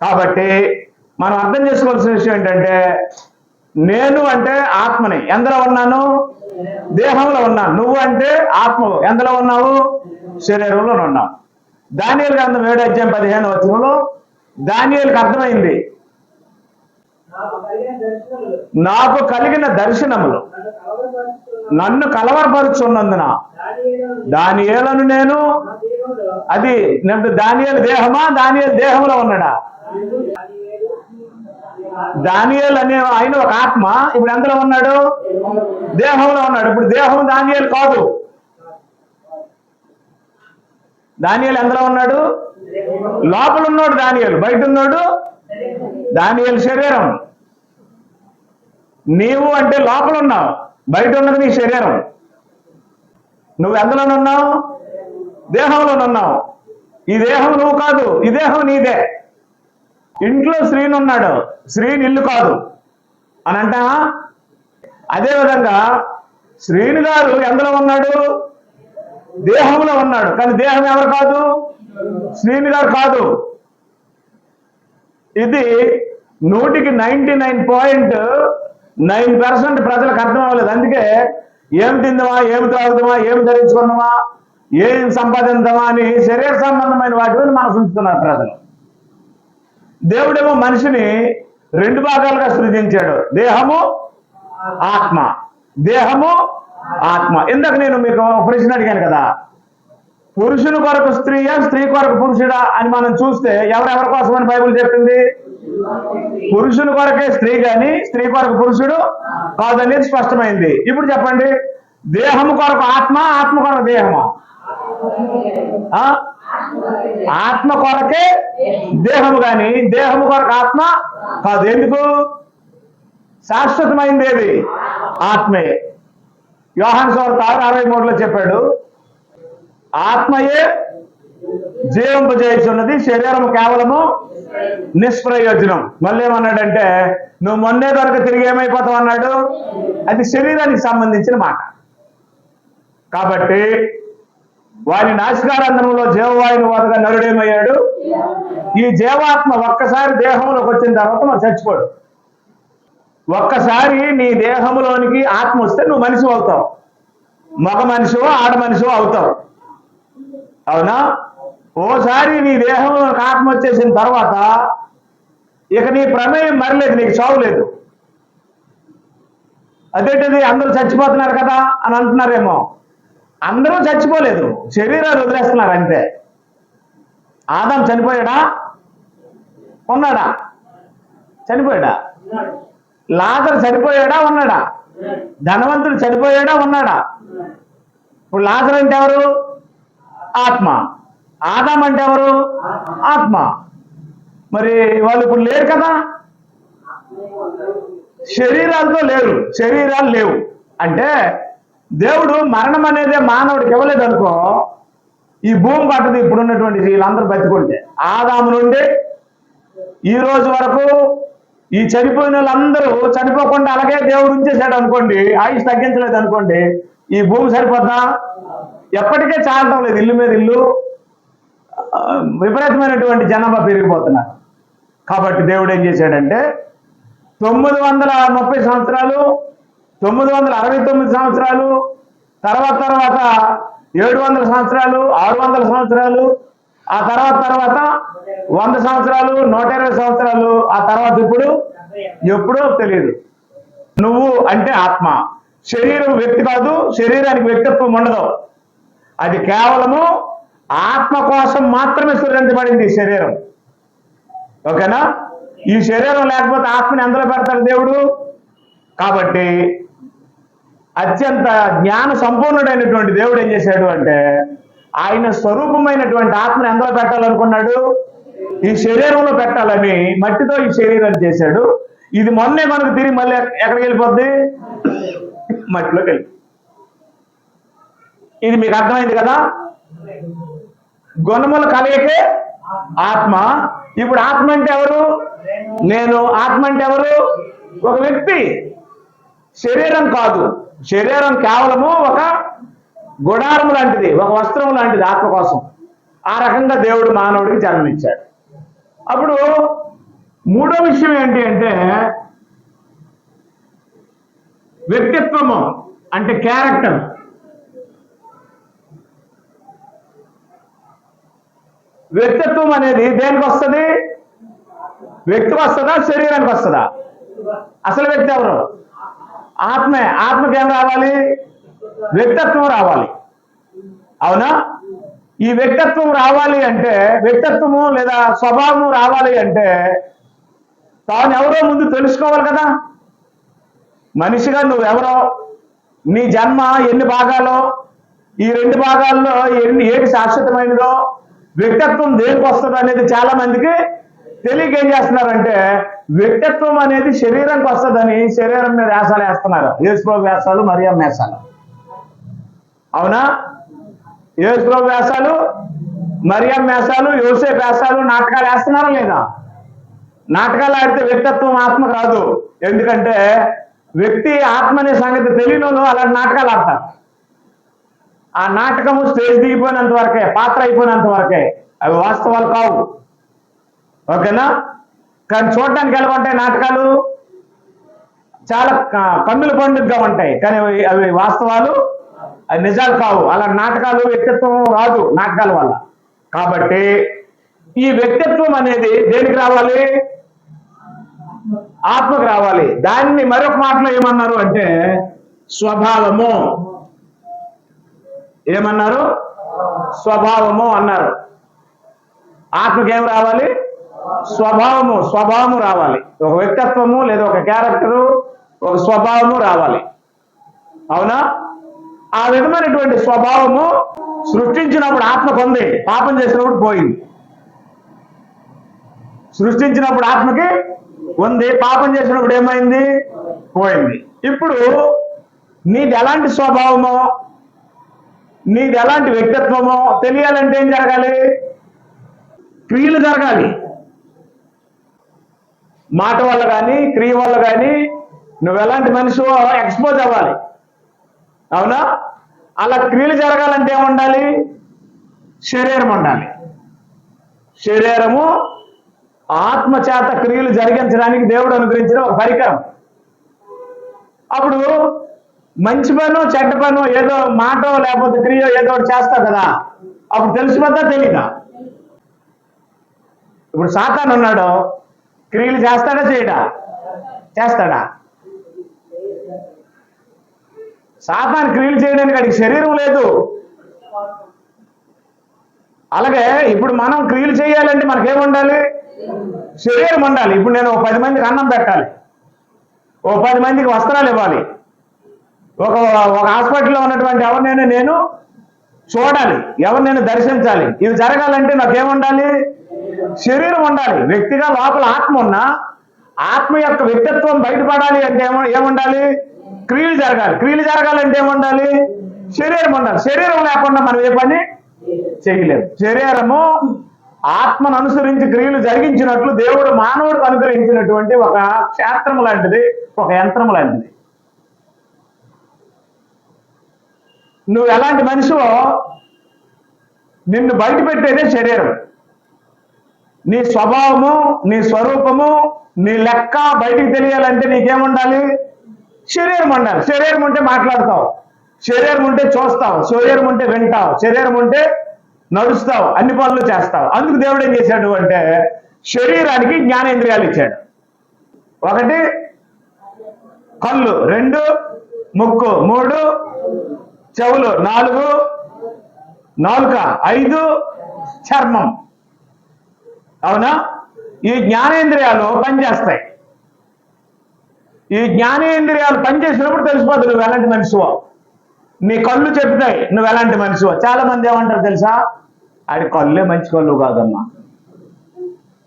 కాబట్టి మనం అర్థం చేసుకోవాల్సిన విషయం ఏంటంటే, నేను అంటే ఆత్మని. ఎందులో ఉన్నాను? దేహంలో ఉన్నాను. నువ్వు అంటే ఆత్మవు. ఎందులో ఉన్నావు? శరీరంలో ఉన్నావు. దానియేలు గ్రంథం 7:15 దానియేలుకి అర్థమైంది. నాకు కలిగిన దర్శనములు నన్ను కలవరపరుచున్నందున దానియేలును నేను, అది దానియేలు దేహమా? దానియేలు దేహంలో ఉన్నాడా? దానియేలు అనే ఆయన ఒక ఆత్మ. ఇప్పుడు ఎందులో ఉన్నాడు? దేహంలో ఉన్నాడు. ఇప్పుడు దేహం దానియేలు కాదు. దానియేలు ఎందులో ఉన్నాడు? లోపల ఉన్నాడు దానియేలు. బయట ఉన్నాడు దానియేలు శరీరం. నీవు అంటే లోపల ఉన్నావు, బయట ఉన్నది నీ శరీరం. నువ్వు ఎందులోనున్నావు? దేహంలోనున్నావు. ఈ దేహం నువ్వు కాదు, ఈ దేహం నీదే. ఇంట్లో శ్రీని ఉన్నాడు, శ్రీని ఇల్లు కాదు అని అంటావా? అదేవిధంగా శ్రీని గారు ఎందులో ఉన్నాడు? దేహంలో ఉన్నాడు. కానీ దేహం ఎవరు కాదు? శ్రీని గారు కాదు. ఇది 100కి 99.9% ప్రజలకు అర్థం అవ్వలేదు. అందుకే ఏం తిందామా, ఏం త్రాగుదామా, ఏం ధరించుకుందామా, ఏం సంపాదిద్దామా అని శరీర సంబంధమైన వాటి మీద మనసు ఉంచుతున్నారు ప్రజలు. దేవుడేమో మనిషిని 2 భాగాలుగా సృజించాడు, దేహము ఆత్మ. దేహము ఆత్మ. ఇందాక నేను మీకు ప్రశ్న అడిగాను కదా, పురుషుని కొరకు స్త్రీయా, స్త్రీ కొరకు పురుషుడా అని మనం చూస్తే ఎవరెవరి కోసం అని బైబిల్ చెప్పింది? పురుషుని కొరకే స్త్రీ గాని స్త్రీ కొరకు పురుషుడు కాదనేది స్పష్టమైంది. ఇప్పుడు చెప్పండి, దేహము కొరకు ఆత్మ, ఆత్మ కొరకు దేహమా? ఆత్మ కొరకే దేహము గాని దేహము కొరకు ఆత్మ కాదు. ఎందుకు? శాశ్వతమైంది ఏది? ఆత్మే. యోహాను సువార్త 6:63లో చెప్పాడు, ఆత్మయే జీవింపజేయుచున్నది, శరీరం కేవలము నిష్ప్రయోజనం. మళ్ళీ ఏమన్నాడంటే, నువ్వు మొన్నే దొరక తిరిగి ఏమైపోతావు అన్నాడు. అది శరీరానికి సంబంధించిన మాట. కాబట్టి వారి నాసికారంధ్రంలో జీవవాయుని వదగా నరుడేమయ్యాడు. ఈ జీవాత్మ ఒక్కసారి దేహంలోకి వచ్చిన తర్వాత మరి చచ్చిపోడు. ఒక్కసారి నీ దేహంలోనికి ఆత్మ వస్తే నువ్వు మనిషి అవుతావు. మగ మనిషివో ఆడ మనిషివో అవుతావు. అవునా? ఓసారి నీ దేహంలోకి ఆత్మ వచ్చేసిన తర్వాత ఇక నీ ప్రమేయం మరలేదు, నీకు చావు లేదు. అదేంటిది అందరూ చచ్చిపోతున్నారు కదా అని అంటున్నారేమో. అందరూ చచ్చిపోలేదు, శరీరాలు వదిలేస్తున్నారు అంతే. ఆదాం చనిపోయాడా? ఉన్నాడా? చనిపోయాడా? లాజరు చనిపోయాడా? ఉన్నాడా? ధనవంతుడు చనిపోయాడా? ఉన్నాడా? ఇప్పుడు లాజరు అంటే ఎవరు? ఆత్మ. ఆదాం అంటే ఎవరు? ఆత్మ. మరి వాళ్ళు ఇప్పుడు లేరు కదా, శరీరాలతో లేరు, శరీరాలు లేవు. అంటే దేవుడు మరణం అనేది మానవుడికి ఇవ్వలేదు అనుకో, ఈ భూమి పట్టదు ఇప్పుడున్నటువంటి వీళ్ళందరూ బతికుంటే. ఆదాము నుండి ఈ రోజు వరకు ఈ చనిపోయిన వాళ్ళందరూ చనిపోకుండా అలాగే దేవుడు ఉంచేశాడు అనుకోండి, ఆయుష్ తగ్గించలేదు అనుకోండి, ఈ భూమి సరిపోద్దా? ఎప్పటికే చాలటం లేదు. ఇల్లు మీద ఇల్లు, విపరీతమైనటువంటి జనాభా పెరిగిపోతున్నారు. కాబట్టి దేవుడు ఏం చేశాడంటే 930 సంవత్సరాలు, 969 సంవత్సరాలు, తర్వాత 700 సంవత్సరాలు, 600 సంవత్సరాలు, ఆ తర్వాత 100 సంవత్సరాలు, 120 సంవత్సరాలు, ఆ తర్వాత ఇప్పుడు ఎప్పుడో తెలియదు. నువ్వు అంటే ఆత్మ. శరీరం వ్యక్తి కాదు, శరీరానికి వ్యక్తిత్వం ఉండదు. అది కేవలము ఆత్మ కోసం మాత్రమే సృజించబడింది ఈ శరీరం. ఓకేనా? ఈ శరీరం లేకపోతే ఆత్మని ఎందులో పెడతాడు దేవుడు? కాబట్టి అత్యంత జ్ఞాన సంపూర్ణుడైనటువంటి దేవుడు ఏం చేశాడు అంటే, ఆయన స్వరూపమైనటువంటి ఆత్మని ఎందులో పెట్టాలనుకున్నాడు? ఈ శరీరంలో పెట్టాలని మట్టితో ఈ శరీరాన్ని చేశాడు. ఇది మొన్నే మనకు తిరిగి మళ్ళీ ఎక్కడికి వెళ్ళిపోద్ది? మట్టిలోకి వెళ్ళి. ఇది మీకు అర్థమైంది కదా? గుణముల కలయికే ఆత్మ. ఇప్పుడు ఆత్మ అంటే ఎవరు? నేను. ఆత్మ అంటే ఎవరు? ఒక వ్యక్తి, శరీరం కాదు. శరీరం కేవలము ఒక గుడారం లాంటిది, ఒక వస్త్రం లాంటిది ఆత్మ కోసం. ఆ రకంగా దేవుడు మానవుడికి జన్మనిచ్చాడు. అప్పుడు మూడో విషయం ఏంటి అంటే, వ్యక్తిత్వము అంటే క్యారెక్టర్. వ్యక్తిత్వం అనేది దేనికి వస్తుంది? వ్యక్తికి వస్తుందా, శరీరానికి వస్తుందా? అసలు వ్యక్తి ఎవరు? ఆత్మే. ఆత్మకి ఏం రావాలి? వ్యక్తిత్వం రావాలి. అవునా? ఈ వ్యక్తిత్వం రావాలి అంటే, వ్యక్తిత్వము లేదా స్వభావము రావాలి అంటే తాను ఎవరో ముందు తెలుసుకోవాలి కదా. మనిషిగా నువ్వెవరో, నీ జన్మ ఎన్ని భాగాలో, ఈ 2 భాగాల్లో ఏది శాశ్వతమైనదో, వ్యక్తిత్వం దేనికి వస్తుంది అనేది చాలా మందికి తెలియక ఏం చేస్తున్నారంటే, వ్యక్తిత్వం అనేది శరీరానికి వస్తుందని శరీరం మీద వేషాలు వేస్తున్నారు. యేసుప్రభు వేషాలు, మరియమ్మ వేషాలు. అవునా? యేసుప్రభు వేషాలు, మరియమ్మ వేషాలు, యోసేపు వేషాలు, నాటకాలు వేస్తున్నారా లేదా? నాటకాలు ఆడితే వ్యక్తిత్వం ఆత్మ కాదు. ఎందుకంటే వ్యక్తి ఆత్మ అనే సంగతి తెలియని అలాంటి నాటకాలు ఆడతారు. ఆ నాటకము స్టేజ్ దిగిపోయినంత వరకే, పాత్ర అయిపోయినంత వరకే, అవి వాస్తవాలు కావు. ఓకేనా? కానీ చూడటానికి ఎలా ఉంటాయి నాటకాలు? చాలా కన్నుల పండుగగా ఉంటాయి, కానీ అవి వాస్తవాలు, అవి నిజాలు కావు. అలా నాటకాలు వ్యక్తిత్వం రాదు నాటకాల వల్ల. కాబట్టి ఈ వ్యక్తిత్వం అనేది దేనికి రావాలి? ఆత్మకు రావాలి. దాన్ని మరొక మాటలో ఏమన్నారు అంటే స్వభావము. ఏమన్నారు? స్వభావము అన్నారు. ఆత్మకి ఏం రావాలి? స్వభావము రావాలి. ఒక వ్యక్తిత్వము లేదా ఒక క్యారెక్టరు, ఒక స్వభావము రావాలి. అవునా? ఆ విధమైనటువంటి స్వభావము సృష్టించినప్పుడు ఆత్మకు ఉంది, పాపం చేసినప్పుడు పోయింది. సృష్టించినప్పుడు ఆత్మకి ఉంది, పాపం చేసినప్పుడు ఏమైంది? పోయింది. ఇప్పుడు నీది ఎలాంటి స్వభావమో, నీది ఎలాంటి వ్యక్తిత్వమో తెలియాలంటే ఏం జరగాలి? క్రియలు జరగాలి. మాట వల్ల కానీ క్రియ వల్ల కానీ నువ్వు ఎలాంటి మనిషివో ఎక్స్పోజ్ అవ్వాలి. అవునా? అలా క్రియలు జరగాలంటే ఏముండాలి? శరీరం ఉండాలి. శరీరము ఆత్మ చేత క్రియలు జరిగించడానికి దేవుడు అనుగ్రహించిన ఒక పరికరం. అప్పుడు మంచి పను చెడ్డ పను ఏదో మాటో లేకపోతే క్రియో ఏదో ఒకటి చేస్తావు కదా, అప్పుడు తెలిసిపోతా తెలీదా? ఇప్పుడు సాతాను ఉన్నాడు, క్రియలు చేస్తాడా చేయడా? చేస్తాడా? సాతాను క్రియలు చేయడానికి వాడికి శరీరం లేదు. అలాగే ఇప్పుడు మనం క్రియలు చేయాలంటే మనకేముండాలి? శరీరం ఉండాలి. ఇప్పుడు నేను 10 మందికి అన్నం పెట్టాలి, 10 మందికి వస్త్రాలు ఇవ్వాలి, ఒక హాస్పిటల్లో ఉన్నటువంటి ఎవరినైనా నేను చూడాలి, ఎవరినైనా దర్శించాలి. ఇవి జరగాలంటే నాకేముండాలి? శరీరం ఉండాలి. వ్యక్తిగా లోపల ఆత్మ ఉన్నా ఆత్మ యొక్క వ్యక్తిత్వం బయటపడాలి అంటే ఏముండాలి? క్రియలు జరగాలి. క్రియలు జరగాలంటే ఏముండాలి? శరీరం ఉండాలి. శరీరం లేకుండా మనం ఏ పని చేయలేము. శరీరము ఆత్మను అనుసరించి క్రియలు జరిగించినట్లు దేవుడు మానవుడికి అనుగ్రహించినటువంటి ఒక క్షేత్రము లాంటిది, ఒక యంత్రము లాంటిది. నువ్వు ఎలాంటి మనిషివో నిన్ను బయట పెట్టేదే శరీరం. నీ స్వభావము, నీ స్వరూపము, నీ లెక్క బయటికి తెలియాలంటే నీకేముండాలి? శరీరం ఉండాలి. శరీరం ఉంటే మాట్లాడతావు, శరీరం ఉంటే చూస్తావు, శరీరం ఉంటే వింటావు, శరీరం ఉంటే నడుస్తావు, అన్ని పనులు చేస్తావు. అందుకు దేవుడు ఏం చేశాడు అంటే శరీరానికి జ్ఞానేంద్రియాలు ఇచ్చాడు. 1 కళ్ళు, 2 ముక్కు, 3 చెవులు, 4 నాలుక, 5 చర్మం. అవునా? ఈ జ్ఞానేంద్రియాలు పనిచేస్తాయి. ఈ జ్ఞానేంద్రియాలు పనిచేసినప్పుడు తెలిసిపోతుంది నువ్వు ఎలాంటి మనిషివో. నీ కళ్ళు చెప్తాయి నువ్వు ఎలాంటి మనిషివో. చాలా మంది ఏమంటారు తెలుసా? ఆడి కళ్ళే మంచి కళ్ళు కాదమ్మా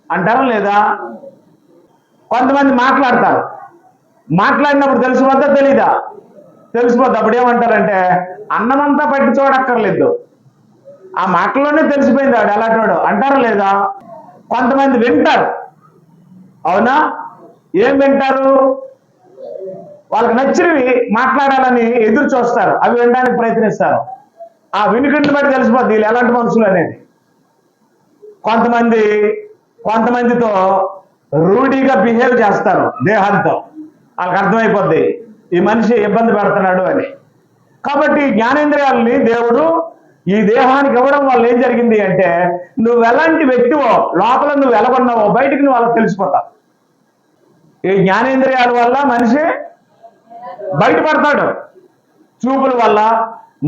అంటారా లేదా? కొంతమంది మాట్లాడతారు, మాట్లాడినప్పుడు తెలిసిపోద్దా తెలీదా? తెలిసిపోద్ది. అప్పుడు ఏమంటారంటే అన్నమంతా పట్టి చూడక్కర్లేదు, ఆ మాటల్లోనే తెలిసిపోయింది వాడు ఎలాంటివాడు అంటారా లేదా? కొంతమంది వింటారు. అవునా? ఏం వింటారు? వాళ్ళకి నచ్చినవి మాట్లాడాలని ఎదురు చూస్తారు, అవి వినడానికి ప్రయత్నిస్తారు. ఆ వినికిడిని బట్టి తెలిసిపోద్ది వీళ్ళు ఎలాంటి మనుషులు అనేది. కొంతమందితో రూఢీగా బిహేవ్ చేస్తారు దేహాలతో, వాళ్ళకి అర్థమైపోద్ది ఈ మనిషి ఇబ్బంది పెడుతున్నాడు అని. కాబట్టి జ్ఞానేంద్రియాలని దేవుడు ఈ దేహానికి ఇవ్వడం వల్ల ఏం జరిగింది అంటే నువ్వు ఎలాంటి వ్యక్తివో, లోపల నువ్వు ఎలాగొన్నావో బయటికి నువ్వు వాళ్ళకి తెలిసిపోతావు. ఈ జ్ఞానేంద్రియాల వల్ల మనిషి బయటపడతాడు. చూపుల వల్ల,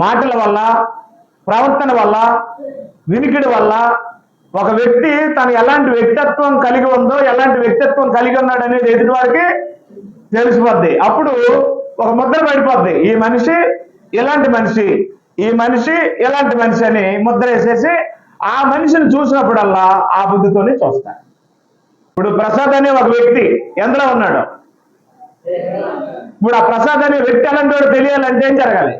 మాటల వల్ల, ప్రవర్తన వల్ల, వినికిడి వల్ల ఒక వ్యక్తి తను ఎలాంటి వ్యక్తిత్వం కలిగి ఉందో, ఎలాంటి వ్యక్తిత్వం కలిగి ఉన్నాడు అనేది ఎదుటి వారికి తెలిసిపోద్ది. అప్పుడు ఒక ముద్ర పడిపోద్ది, ఈ మనిషి ఎలాంటి మనిషి, ఈ మనిషి ఎలాంటి మనిషి అని ముద్ర వేసేసి ఆ మనిషిని చూసినప్పుడల్లా ఆ బుద్ధితోనే చూస్తాడు. ఇప్పుడు ప్రసాద్ అనే ఒక వ్యక్తి ఎందులో ఉన్నాడు? ఇప్పుడు ఆ ప్రసాద్ అనే వ్యక్తి ఎలాంటి వాడు తెలియాలంటే ఏం జరగాలి?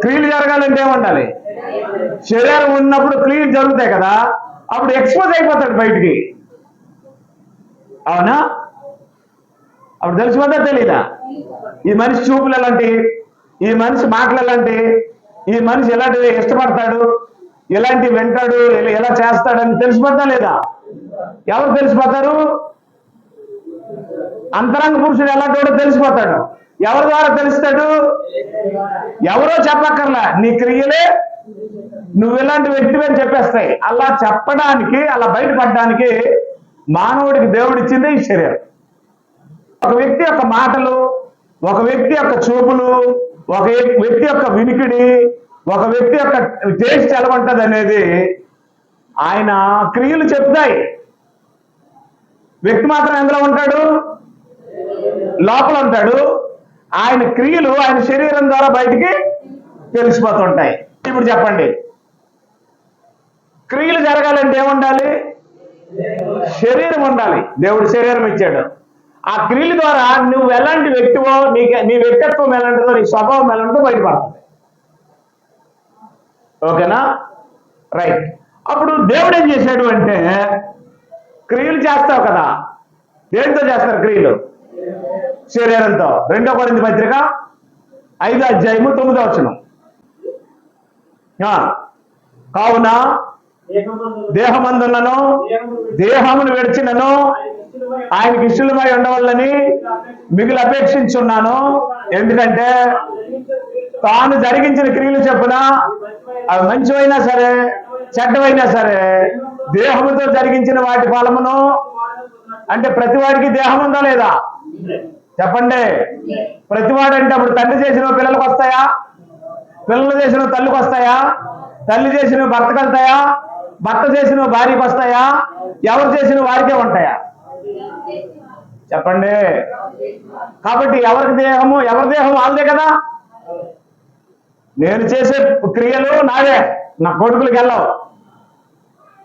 క్రియలు జరగాలంటే ఏముండాలి? శరీరం ఉన్నప్పుడు క్రియలు జరుగుతాయి కదా, అప్పుడు ఎక్స్పోజ్ అయిపోతాడు బయటికి. అవునా? అప్పుడు తెలిసిపోతా తెలీదా? ఈ మనిషి చూపులు ఎలాంటి, ఈ మనిషి మాటలు ఎలాంటి, ఈ మనిషి ఎలాంటివి ఇష్టపడతాడు, ఎలాంటి వింటాడు, ఎలా చేస్తాడని తెలిసిపోతా లేదా? ఎవరు తెలిసిపోతారు? అంతరంగ పురుషుడు ఎలాంటి తెలిసిపోతాడు. ఎవరి ద్వారా తెలుస్తాడు? ఎవరో చెప్పక్కర్లా, నీ క్రియలే నువ్వు ఎలాంటి వ్యక్తివి అని చెప్పేస్తాయి. అలా చెప్పడానికి, అలా బయటపడడానికి మానవుడికి దేవుడిచ్చిందే ఈ శరీరం. ఒక వ్యక్తి యొక్క మాటలు, ఒక వ్యక్తి యొక్క చూపులు, ఒక వ్యక్తి యొక్క వినికిడి, ఒక వ్యక్తి యొక్క టేస్ట్ ఎలా ఉంటుంది అనేది ఆయన క్రియలు చెప్తాయి. వ్యక్తి మాత్రం ఎందులో ఉంటాడు? లోపల ఉంటాడు. ఆయన క్రియలు ఆయన శరీరం ద్వారా బయటికి తెలిసిపోతుంటాయి. ఇప్పుడు చెప్పండి, క్రియలు జరగాలంటే ఏముండాలి? శరీరం ఉండాలి. దేవుడు శరీరం ఇచ్చాడు. ఆ క్రియల ద్వారా నువ్వు ఎలాంటి వ్యక్తివో, నీ వ్యక్తిత్వం ఎలాంటిదో, నీ స్వభావం ఎలాంటిదో బయటపడుతుంది. ఓకేనా? రైట్. అప్పుడు దేవుడు ఏం చేశాడు అంటే, క్రియలు చేస్తావు కదా, దేనితో చేస్తారు క్రియలు? శరీరంతో. 2 కొరింథీ పత్రిక 5వ అధ్యాయము 9వ వచనం. కావున దేహమందులను దేహమును విడిచినను ఆయనకి ఇష్టమై ఉండవాలని మిగిలి అపేక్షించున్నాను. ఎందుకంటే తాను జరిగించిన క్రియలు చెప్పున అవి మంచివైనా సరే చెడ్డవైనా సరే దేహముతో జరిగించిన వాటి ఫలమును, అంటే ప్రతివాడికి దేహం ఉందా లేదా? చెప్పండి. ప్రతివాడు అంటే అప్పుడు తండ్రి చేసిన పిల్లలకు వస్తాయా? పిల్లలు చేసిన తల్లికి వస్తాయా? తల్లి చేసిన భర్తకు వెళ్తాయా? భర్త చేసిన భార్యకి వస్తాయా? ఎవరు చేసిన వారికే ఉంటాయా? చెప్పండి. కాబట్టి ఎవరికి దేహము, ఎవరి దేహం వాళ్ళదే కదా. నేను చేసే క్రియలు నావే, నా కొడుకులకి వెళ్ళవు.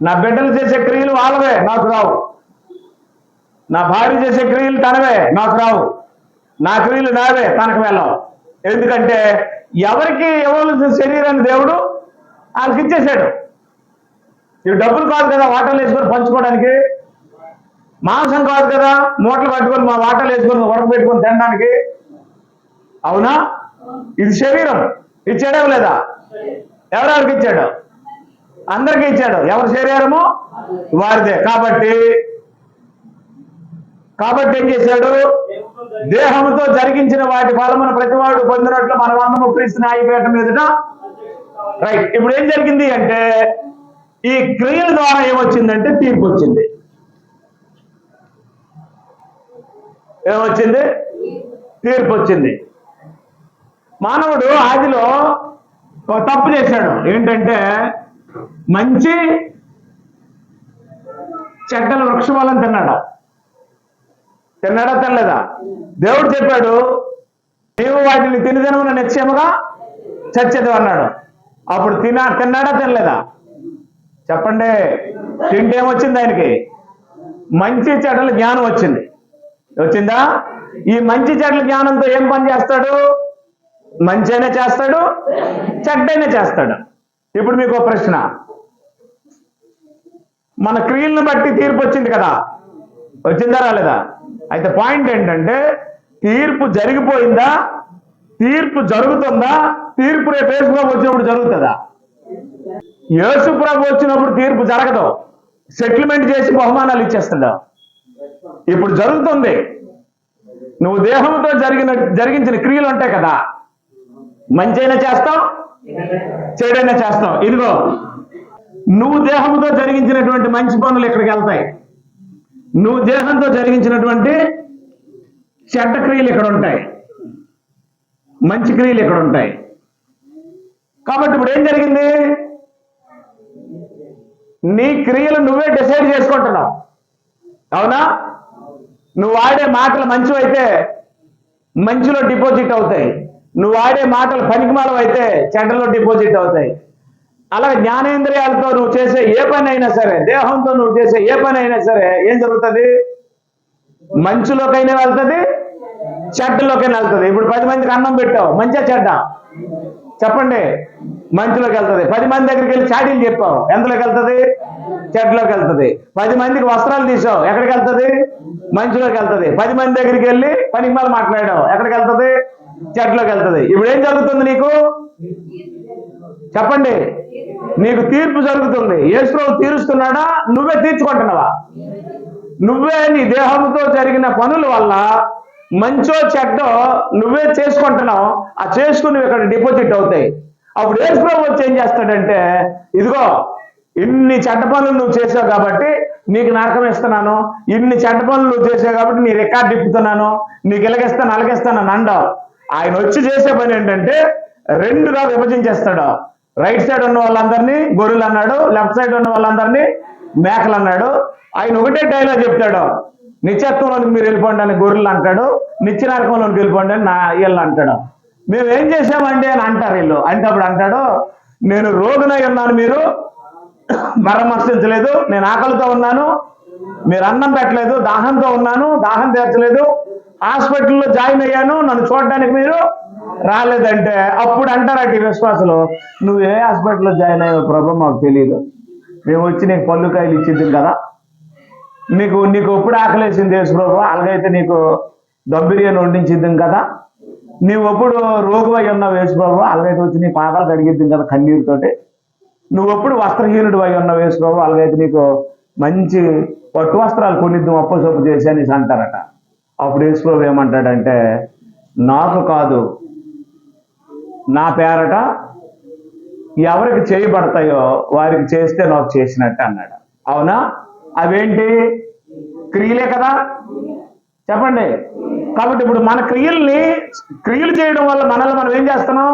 నా బిడ్డలు చేసే క్రియలు వాళ్ళవే, నాకు రావు. నా భార్య చేసే క్రియలు తనవే, నాకు రావు. నా క్రియలు నావే, తనకు వెళ్ళవు. ఎందుకంటే ఎవరికి ఇవ్వాల్సిన శరీరాన్ని దేవుడు వాళ్ళకి ఇచ్చేసాడు. ఇవి డబ్బులు కాదు కదా వాటాలు వేసుకొని పంచుకోవడానికి, మాంసం కాదు కదా మూటలు కట్టుకొని మా వాటాలు వేసుకొని ఉడకబెట్టుకొని తినడానికి. అవునా? ఇది శరీరం. ఇచ్చాడా లేదా? ఎవరెవరికి ఇచ్చాడు? అందరికీ ఇచ్చాడు. ఎవరి శరీరము వారిదే. కాబట్టి ఏం చేశాడు? దేహముతో జరిగించిన వాటి ఫలమును ప్రతివాడు పొందినట్లు మనమందరము క్రీస్తు న్యాయపీఠం మీదట. రైట్. ఇప్పుడు ఏం జరిగింది అంటే, ఈ క్రియల ద్వారా ఏమొచ్చిందంటే తీర్పు వచ్చింది. ఏమొచ్చింది? తీర్పు వచ్చింది. మానవుడు ఆదిలో ఒక తప్పు చేశాడు. ఏంటంటే మంచి చెడ్డల వృక్షఫలం తిన్నాడా? తినలేదా? దేవుడు చెప్పాడు, నీవు వాటిని తినదనమున నిశ్చయముగా చచ్చేది అన్నాడు. అప్పుడు తిన్నాడా తినలేదా? చెప్పండి. తింటే ఏమొచ్చింది? ఆయనకి మంచి చెడ్డల జ్ఞానం వచ్చింది. వచ్చిందా? ఈ మంచి చెడ్డల జ్ఞానంతో ఏం పని చేస్తాడు? మంచి అయినా చేస్తాడు, చెడ్డైనా చేస్తాడు. ఇప్పుడు మీకు ఒక ప్రశ్న, మన క్రియలను బట్టి తీర్పు వచ్చింది కదా, వచ్చిందా రాలేదా? అయితే పాయింట్ ఏంటంటే, తీర్పు జరిగిపోయిందా? తీర్పు జరుగుతుందా? తీర్పు రేపు యేసుప్రభు వచ్చినప్పుడు జరుగుతుందా? యేసుప్రభు వచ్చినప్పుడు తీర్పు జరగదు. సెటిల్మెంట్ చేసి బహుమానాలు ఇచ్చేస్తుందా? ఇప్పుడు జరుగుతుంది. నువ్వు దేహంతో జరిగించిన క్రియలు ఉంటాయి కదా, మంచి అయినా చేస్తావు, చెడైనా చేస్తావు. ఇదిగో నువ్వు దేహంతో జరిగించినటువంటి మంచి పనులు ఇక్కడికి వెళ్తాయి, నువ్వు దేహంతో జరిగించినటువంటి చెడ్డ క్రియలు ఇక్కడ ఉంటాయి, మంచి క్రియలు ఇక్కడ ఉంటాయి. కాబట్టి ఇప్పుడు ఏం జరిగింది? నీ క్రియలు నువ్వే డిసైడ్ చేసుకుంటున్నావు. అవునా? నువ్వు వాడే మాటలు మంచివైతే మంచిలో డిపాజిట్ అవుతాయి, నువ్వు వాడే మాటలు పనికిమాలం అయితే చెడ్డలో డిపాజిట్ అవుతాయి. అలా జ్ఞానేంద్రియాలతో నువ్వు చేసే ఏ పని అయినా సరే, దేహంతో నువ్వు చేసే ఏ పని అయినా సరే ఏం జరుగుతుంది? మంచులోకైనా వెళ్తుంది, చెడ్డలోకైనా వెళ్తుంది. ఇప్పుడు 10 మందికి అన్నం పెట్టావు, మంచిగా చెడ్డ? చెప్పండి. మంచులోకి వెళ్తుంది. 10 మంది దగ్గరికి వెళ్ళి చాటీలు చెప్పావు, ఎంతలోకి వెళ్తుంది? చెడ్డలోకి వెళ్తుంది. 10 మందికి వస్త్రాలు తీసావు, ఎక్కడికి వెళ్తుంది? మంచులోకి వెళ్తుంది. 10 మంది దగ్గరికి వెళ్ళి పనికిమాల మాట్లాడావు, ఎక్కడికి వెళ్తుంది? చెడ్డలోకి వెళ్తుంది. ఇప్పుడు ఏం జరుగుతుంది నీకు? చెప్పండి, నీకు తీర్పు జరుగుతుంది. యేసు ప్రభు తీరుస్తున్నాడా, నువ్వే తీర్చుకుంటున్నావా? నువ్వే నీ దేహంతో జరిగిన పనుల వల్ల మంచో చెడ్డో నువ్వే చేసుకుంటున్నావు. ఆ చేసుకుని ఇక్కడ డిపాజిట్ అవుతాయి. అప్పుడు యేసు ప్రభు వచ్చి ఏం చేస్తాడంటే, ఇదిగో ఇన్ని చెడ్డ పనులు నువ్వు చేసావు కాబట్టి నీకు నరకం ఇస్తున్నాను, ఇన్ని చెడ్డ పనులు నువ్వు చేసావు కాబట్టి నీ రికార్డు తిప్పుతున్నాను, నీకు ఇలాగేస్తాను అలాగేస్తాను అని అంటావు. ఆయన వచ్చి చేసే పని ఏంటంటే రెండుగా విభజించేస్తాడు. రైట్ సైడ్ ఉన్న వాళ్ళందరినీ గొర్రెలు అన్నాడు, లెఫ్ట్ సైడ్ ఉన్న వాళ్ళందరినీ మేకలు అన్నాడు. ఆయన ఒకటే డైలాగ్ చెప్తాడు, నిత్యత్వంలోకి మీరు వెళ్ళిపోండి అని గొర్రెలు అంటాడు, నిత్య నరకంలోకి వెళ్ళిపోండి అని వీళ్ళు అంటాడు. మేము ఏం చేసామండి అని అంటారు వీళ్ళు. అంటే అప్పుడు అంటాడు, నేను రోగునై ఉన్నాను, మీరు పరామర్శించలేదు, నేను ఆకలితో ఉన్నాను, మీరు అన్నం పెట్టలేదు, దాహంతో ఉన్నాను, దాహం తీర్చలేదు, హాస్పిటల్లో జాయిన్ అయ్యాను, నన్ను చూడడానికి మీరు రాలేదంటే అప్పుడు అంటారట ఈ విశ్వాసులు, నువ్వు ఏ హాస్పిటల్లో జాయిన్ అయ్యావు ప్రభు మాకు తెలియదు, మేము వచ్చి నీకు పళ్ళుకాయలు ఇచ్చింది కదా, నీకు ఎప్పుడు ఆకలేసింది యేసు ప్రభు, అలాగైతే నీకు దమ్ బిర్యానీ వండించిద్దాం కదా, నువ్వు ఎప్పుడు రోగువై ఉన్నావు యేసు ప్రభు, అలాగైతే వచ్చి నీ పాదాలు కడిగిద్దాం కదా కన్నీరుతోటి, నువ్వు ఎప్పుడు వస్త్రహీనుడు అయి ఉన్నావు యేసు ప్రభు, అలాగైతే నీకు మంచి పట్టు వస్త్రాలు కొనిద్దాం అప్పు సొప్పు చేసి అని అంటారట. అప్పుడు యేసు ప్రభు ఏమంటాడంటే, నాకు కాదు, నా పేరట ఎవరికి చేయబడతాయో వారికి చేస్తే నాకు చేసినట్టు అన్నాడు. అవునా? అవేంటి? క్రియలే కదా, చెప్పండి. కాబట్టి ఇప్పుడు మన క్రియలు చేయడం వల్ల మనల్ని మనం ఏం చేస్తున్నాం?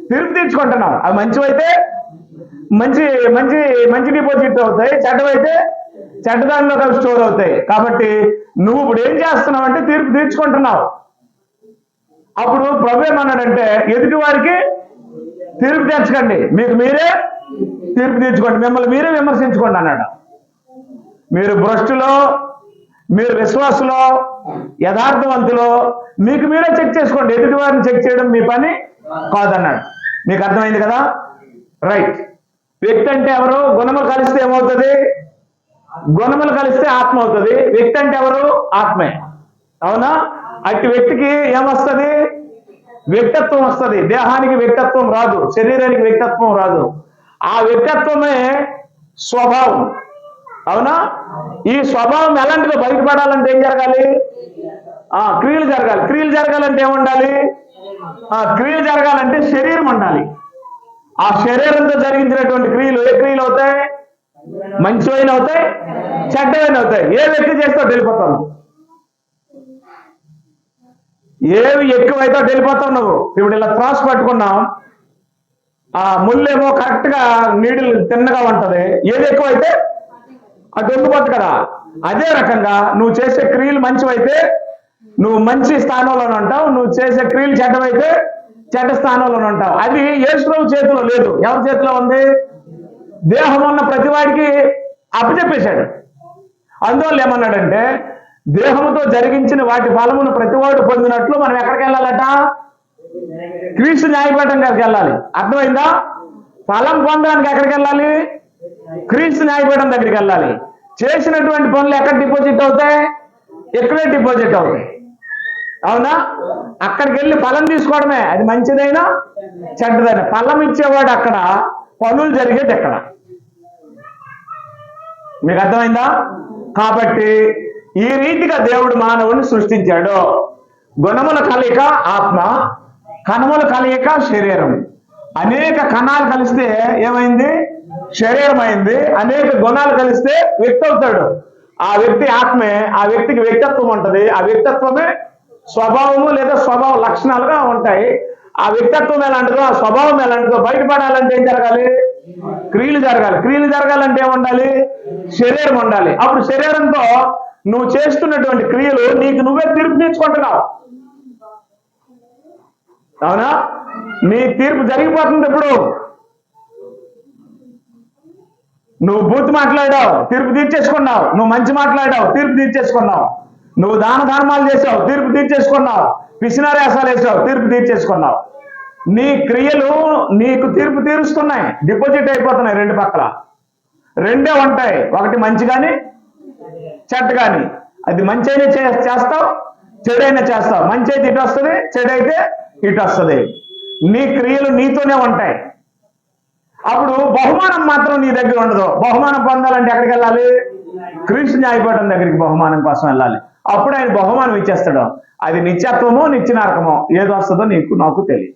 తిరిగి తీర్చుకుంటున్నాం. అవి మంచివైతే మంచి మంచి మంచి డిపాజిట్ అవుతాయి, చెడ్డవైతే చెడ్డదానిలో కలిసి స్టోర్ అవుతాయి. కాబట్టి నువ్వు ఇప్పుడు ఏం చేస్తున్నావు అంటే తీర్పు తీర్చుకుంటున్నావు. అప్పుడు ప్రభు ఏమన్నాడంటే, ఎదుటి వారికి తీర్పు తీర్చకండి, మీకు మీరే తీర్పు తీర్చుకోండి, మిమ్మల్ని మీరే విమర్శించుకోండి అన్నాడు. మీరు భ్రష్టులో, మీరు విశ్వాసులో, యథార్థవంతులో మీకు మీరే చెక్ చేసుకోండి, ఎదుటి వారిని చెక్ చేయడం మీ పని కాదన్నాడు. మీకు అర్థమైంది కదా? రైట్. వ్యక్తి అంటే ఎవరు? గుణములు కలిస్తే ఏమవుతుంది? గుణములు కలిస్తే ఆత్మ అవుతుంది. వ్యక్తి అంటే ఎవరు? ఆత్మే. అవునా? అట్టి వ్యక్తికి ఏమొస్తుంది? వ్యక్తిత్వం వస్తుంది. దేహానికి వ్యక్తిత్వం రాదు, శరీరానికి వ్యక్తిత్వం రాదు. ఆ వ్యక్తిత్వమే స్వభావం. అవునా? ఈ స్వభావం ఎలాంటిదో బయటపడాలంటే ఏం జరగాలి? క్రియలు జరగాలి. క్రియలు జరగాలంటే ఏముండాలి? క్రియలు జరగాలంటే శరీరం ఉండాలి. ఆ శరీరంతో జరిగించినటువంటి క్రియలు ఏ క్రియలు అవుతాయి? మంచివైన అవుతాయి, చెడ్డవైన అవుతాయి. ఏ వ్యక్తి చేస్తావు వెళ్ళిపోతావు, ఏవి ఎక్కువైతే వెళ్ళిపోతావు నువ్వు. ఇప్పుడు ఇలా త్రాసు పట్టుకున్నాం, ఆ ముళ్ళేమో కరెక్ట్ గా నీళ్ళు తిన్నగా ఉంటది, ఏది ఎక్కువైతే అటు వెళ్ళిపోతుంది కదా. అదే రకంగా నువ్వు చేసే క్రియలు మంచివైతే నువ్వు మంచి స్థానంలోనే ఉంటావు, నువ్వు చేసే క్రియలు చెడ్డవైతే చెడ్డ స్థానంలోనే ఉంటావు. అది యేసు ప్రభు చేతిలో లేదు. ఎవరి చేతిలో ఉంది? దేహం ఉన్న ప్రతి వాడికి అప్పచెప్పేశాడు. అందువల్ల ఏమన్నాడంటే, దేహంతో జరిగించిన వాటి ఫలమును ప్రతివాడు పొందినట్లు మనం ఎక్కడికి వెళ్ళాలట? క్రీస్తు న్యాయపీఠం గారికి వెళ్ళాలి. అర్థమైందా? ఫలం పొందడానికి ఎక్కడికి వెళ్ళాలి? క్రీస్తు న్యాయపీఠం దగ్గరికి వెళ్ళాలి. చేసినటువంటి పనులు ఎక్కడ డిపాజిట్ అవుతాయి? ఎక్కడే డిపాజిట్ అవుతాయి. అవునా? అక్కడికి వెళ్ళి ఫలం తీసుకోవడమే, అది మంచిదైనా చెడ్డదైనా. ఫలం ఇచ్చేవాడు అక్కడ, పనులు జరిగేది ఎక్కడ. మీకు అర్థమైందా? కాబట్టి ఈ రీతిగా దేవుడు మానవుని సృష్టించాడు. గుణముల కలయిక ఆత్మ, కణముల కలయిక శరీరం. అనేక కణాలు కలిస్తే ఏమైంది? శరీరం అయింది. అనేక గుణాలు కలిస్తే వ్యక్తి అవుతాడు. ఆ వ్యక్తి ఆత్మే. ఆ వ్యక్తికి వ్యక్తిత్వం ఉంటుంది. ఆ వ్యక్తిత్వమే స్వభావము లేదా స్వభావ లక్షణాలుగా ఉంటాయి. ఆ వ్యక్తిత్వం ఎలాంటిదో, ఆ స్వభావం ఎలాంటిదో బయటపడాలంటే ఏం జరగాలి? క్రియలు జరగాలి. క్రియలు జరగాలంటే ఏముండాలి? శరీరం ఉండాలి. అప్పుడు శరీరంతో నువ్వు చేస్తున్నటువంటి క్రియలు నీకు నువ్వే తీర్పు తీర్చుకుంటున్నావు. అవునా? నీ తీర్పు జరిగిపోతుంది. ఇప్పుడు నువ్వు బూత్ మాట్లాడావు, తీర్పు తీర్చేసుకున్నావు. నువ్వు మంచి మాట్లాడావు, తీర్పు తీర్చేసుకున్నావు. నువ్వు దాన ధర్మాలు చేసావు, తీర్పు తీర్చేసుకున్నావు. పిసినారేసాలు వేసావు, తీర్పు తీర్చేసుకున్నావు. నీ క్రియలు నీకు తీర్పు తీరుస్తున్నాయి, డిపాజిట్ అయిపోతున్నాయి. రెండు పక్కల రెండే ఉంటాయి, ఒకటి మంచి కానీ చెడ్డ కానీ. అది మంచి అయినా చేస్తావు, చెడైనా చేస్తావు. మంచి అయితే ఇటు వస్తుంది, చెడైతే ఇటు వస్తుంది. నీ క్రియలు నీతోనే ఉంటాయి. అప్పుడు బహుమానం మాత్రం నీ దగ్గర ఉండదు. బహుమానం పొందాలంటే ఎక్కడికి వెళ్ళాలి? క్రీస్తు న్యాయపీఠం దగ్గరికి బహుమానం కోసం వెళ్ళాలి. అప్పుడు ఆయన బహుమానం ఇచ్చేస్తాడు. అది నిత్యత్వమో నిత్యనరకమో ఏది వస్తుందో నీకు నాకు తెలియదు.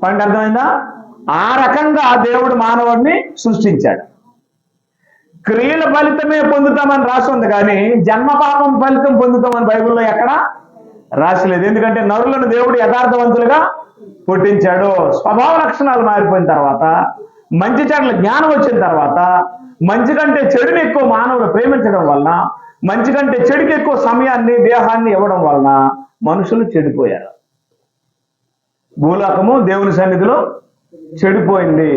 పాయింట్ అర్థమైందా? ఆ రకంగా దేవుడు మానవుడిని సృష్టించాడు. క్రియల ఫలితమే పొందుతామని రాసి ఉంది, కానీ జన్మ పాపం ఫలితం పొందుతామని బైబిల్లో ఎక్కడ రాసలేదు. ఎందుకంటే నరులను దేవుడు యథార్థవంతులుగా పుట్టించాడు. స్వభావ లక్షణాలు మారిపోయిన తర్వాత, మంచి చెడ్ల జ్ఞానం వచ్చిన తర్వాత, మంచి కంటే చెడుని ఎక్కువ మానవులు ప్రేమించడం వలన, మంచి కంటే చెడుకి ఎక్కువ సమయాన్ని దేహాన్ని ఇవ్వడం వలన మనుషులు చెడిపోయారు. భూలోకము దేవుని సన్నిధిలో చెడిపోయింది.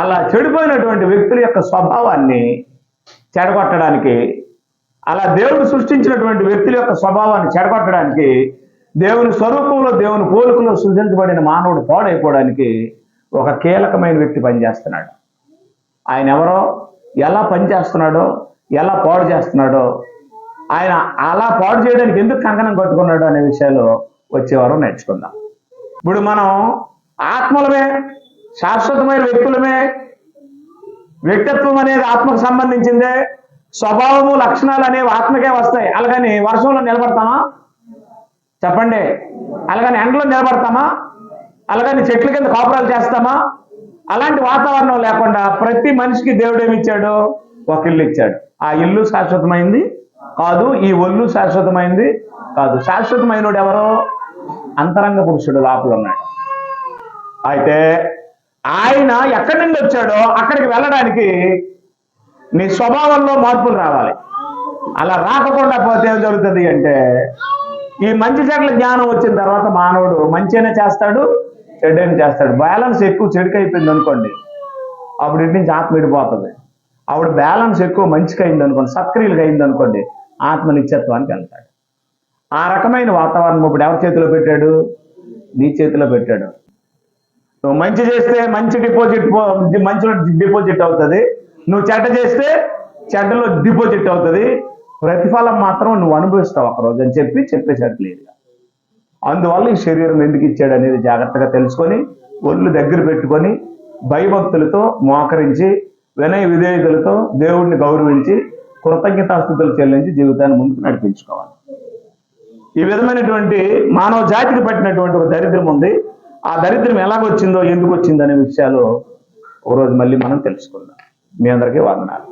అలా చెడిపోయినటువంటి వ్యక్తుల యొక్క స్వభావాన్ని చెడగొట్టడానికి, అలా దేవుడు సృష్టించినటువంటి వ్యక్తుల యొక్క స్వభావాన్ని చెడగొట్టడానికి, దేవుని స్వరూపంలో దేవుని పోలికలో సృష్టించబడిన మానవుడు పాడైపోవడానికి ఒక కీలకమైన వ్యక్తి పనిచేస్తున్నాడు. ఆయన ఎవరో, ఎలా పనిచేస్తున్నాడో, ఎలా పాడు చేస్తున్నాడో, ఆయన అలా పాడు చేయడానికి ఎందుకు కంకణం కట్టుకున్నాడు అనే విషయాలు వచ్చేవారు నేర్చుకుందాం. ఇప్పుడు మనం ఆత్మలమే, శాశ్వతమైన వ్యక్తులమే. వ్యక్తిత్వం అనేది ఆత్మకు సంబంధించిందే. స్వభావము లక్షణాలు అనేవి ఆత్మకే వస్తాయి. అలాగని వర్షంలో నిలబడతామా? చెప్పండి. అలాగని ఎండలో నిలబడతామా? అలాగని చెట్ల కింద కాపురాలు చేస్తామా? అలాంటి వాతావరణం లేకుండా ప్రతి మనిషికి దేవుడు ఏమి ఇచ్చాడు? ఒక ఇల్లు ఇచ్చాడు. ఆ ఇల్లు శాశ్వతమైంది కాదు, ఈ ఒళ్ళు శాశ్వతమైంది కాదు. శాశ్వతమైనడు ఎవరో? అంతరంగ పురుషుడు లోపల ఉన్నాడు. అయితే ఆయన ఎక్కడి నుండి వచ్చాడో అక్కడికి వెళ్ళడానికి నీ స్వభావంలో మార్పులు రావాలి. అలా రాకుండా పోతే ఏం జరుగుతుంది అంటే, ఈ మంచి చెడ్ల జ్ఞానం వచ్చిన తర్వాత మానవుడు మంచిగానే చేస్తాడు, చెడ్డైనా చేస్తాడు. బ్యాలెన్స్ ఎక్కువ చెడుకు అయిపోయింది అనుకోండి, అప్పుడు ఇటు నుంచి ఆత్మ విడిపోతుంది. అప్పుడు బ్యాలెన్స్ ఎక్కువ మంచికి అయింది అనుకోండి, సత్క్రియలకు అయింది అనుకోండి, ఆత్మ నిత్యత్వానికి వెళ్తాడు. ఆ రకమైన వాతావరణం ఇప్పుడు ఎవరి చేతిలో పెట్టాడు? నీ చేతిలో పెట్టాడు. నువ్వు మంచి చేస్తే మంచి మంచిలో డిపాజిట్ అవుతుంది. నువ్వు చెడ్డ చేస్తే చెడ్డలో డిపాజిట్ అవుతుంది. ప్రతిఫలం మాత్రం నువ్వు అనుభవిస్తావు ఒకరోజు అని చెప్పేసట్లేదు. అందువల్ల ఈ శరీరం ఎందుకు ఇచ్చాడు అనేది జాగ్రత్తగా తెలుసుకొని, ఒళ్ళు దగ్గర పెట్టుకొని, భయభక్తులతో మోకరించి, వినయ విధేయతలతో దేవుడిని గౌరవించి, కృతజ్ఞతాస్తుతులు చెల్లించి జీవితాన్ని ముందుకు నడిపించుకోవాలి. ఈ విధమైనటువంటి మానవ జాతికి పట్టినటువంటి ఒక దరిద్రం ఉంది. ఆ దరిద్రం ఎలాగొచ్చిందో, ఎందుకు వచ్చిందో అనే విషయాలు ఒకరోజు మళ్ళీ మనం తెలుసుకుందాం. మీ అందరికీ వందనాలు.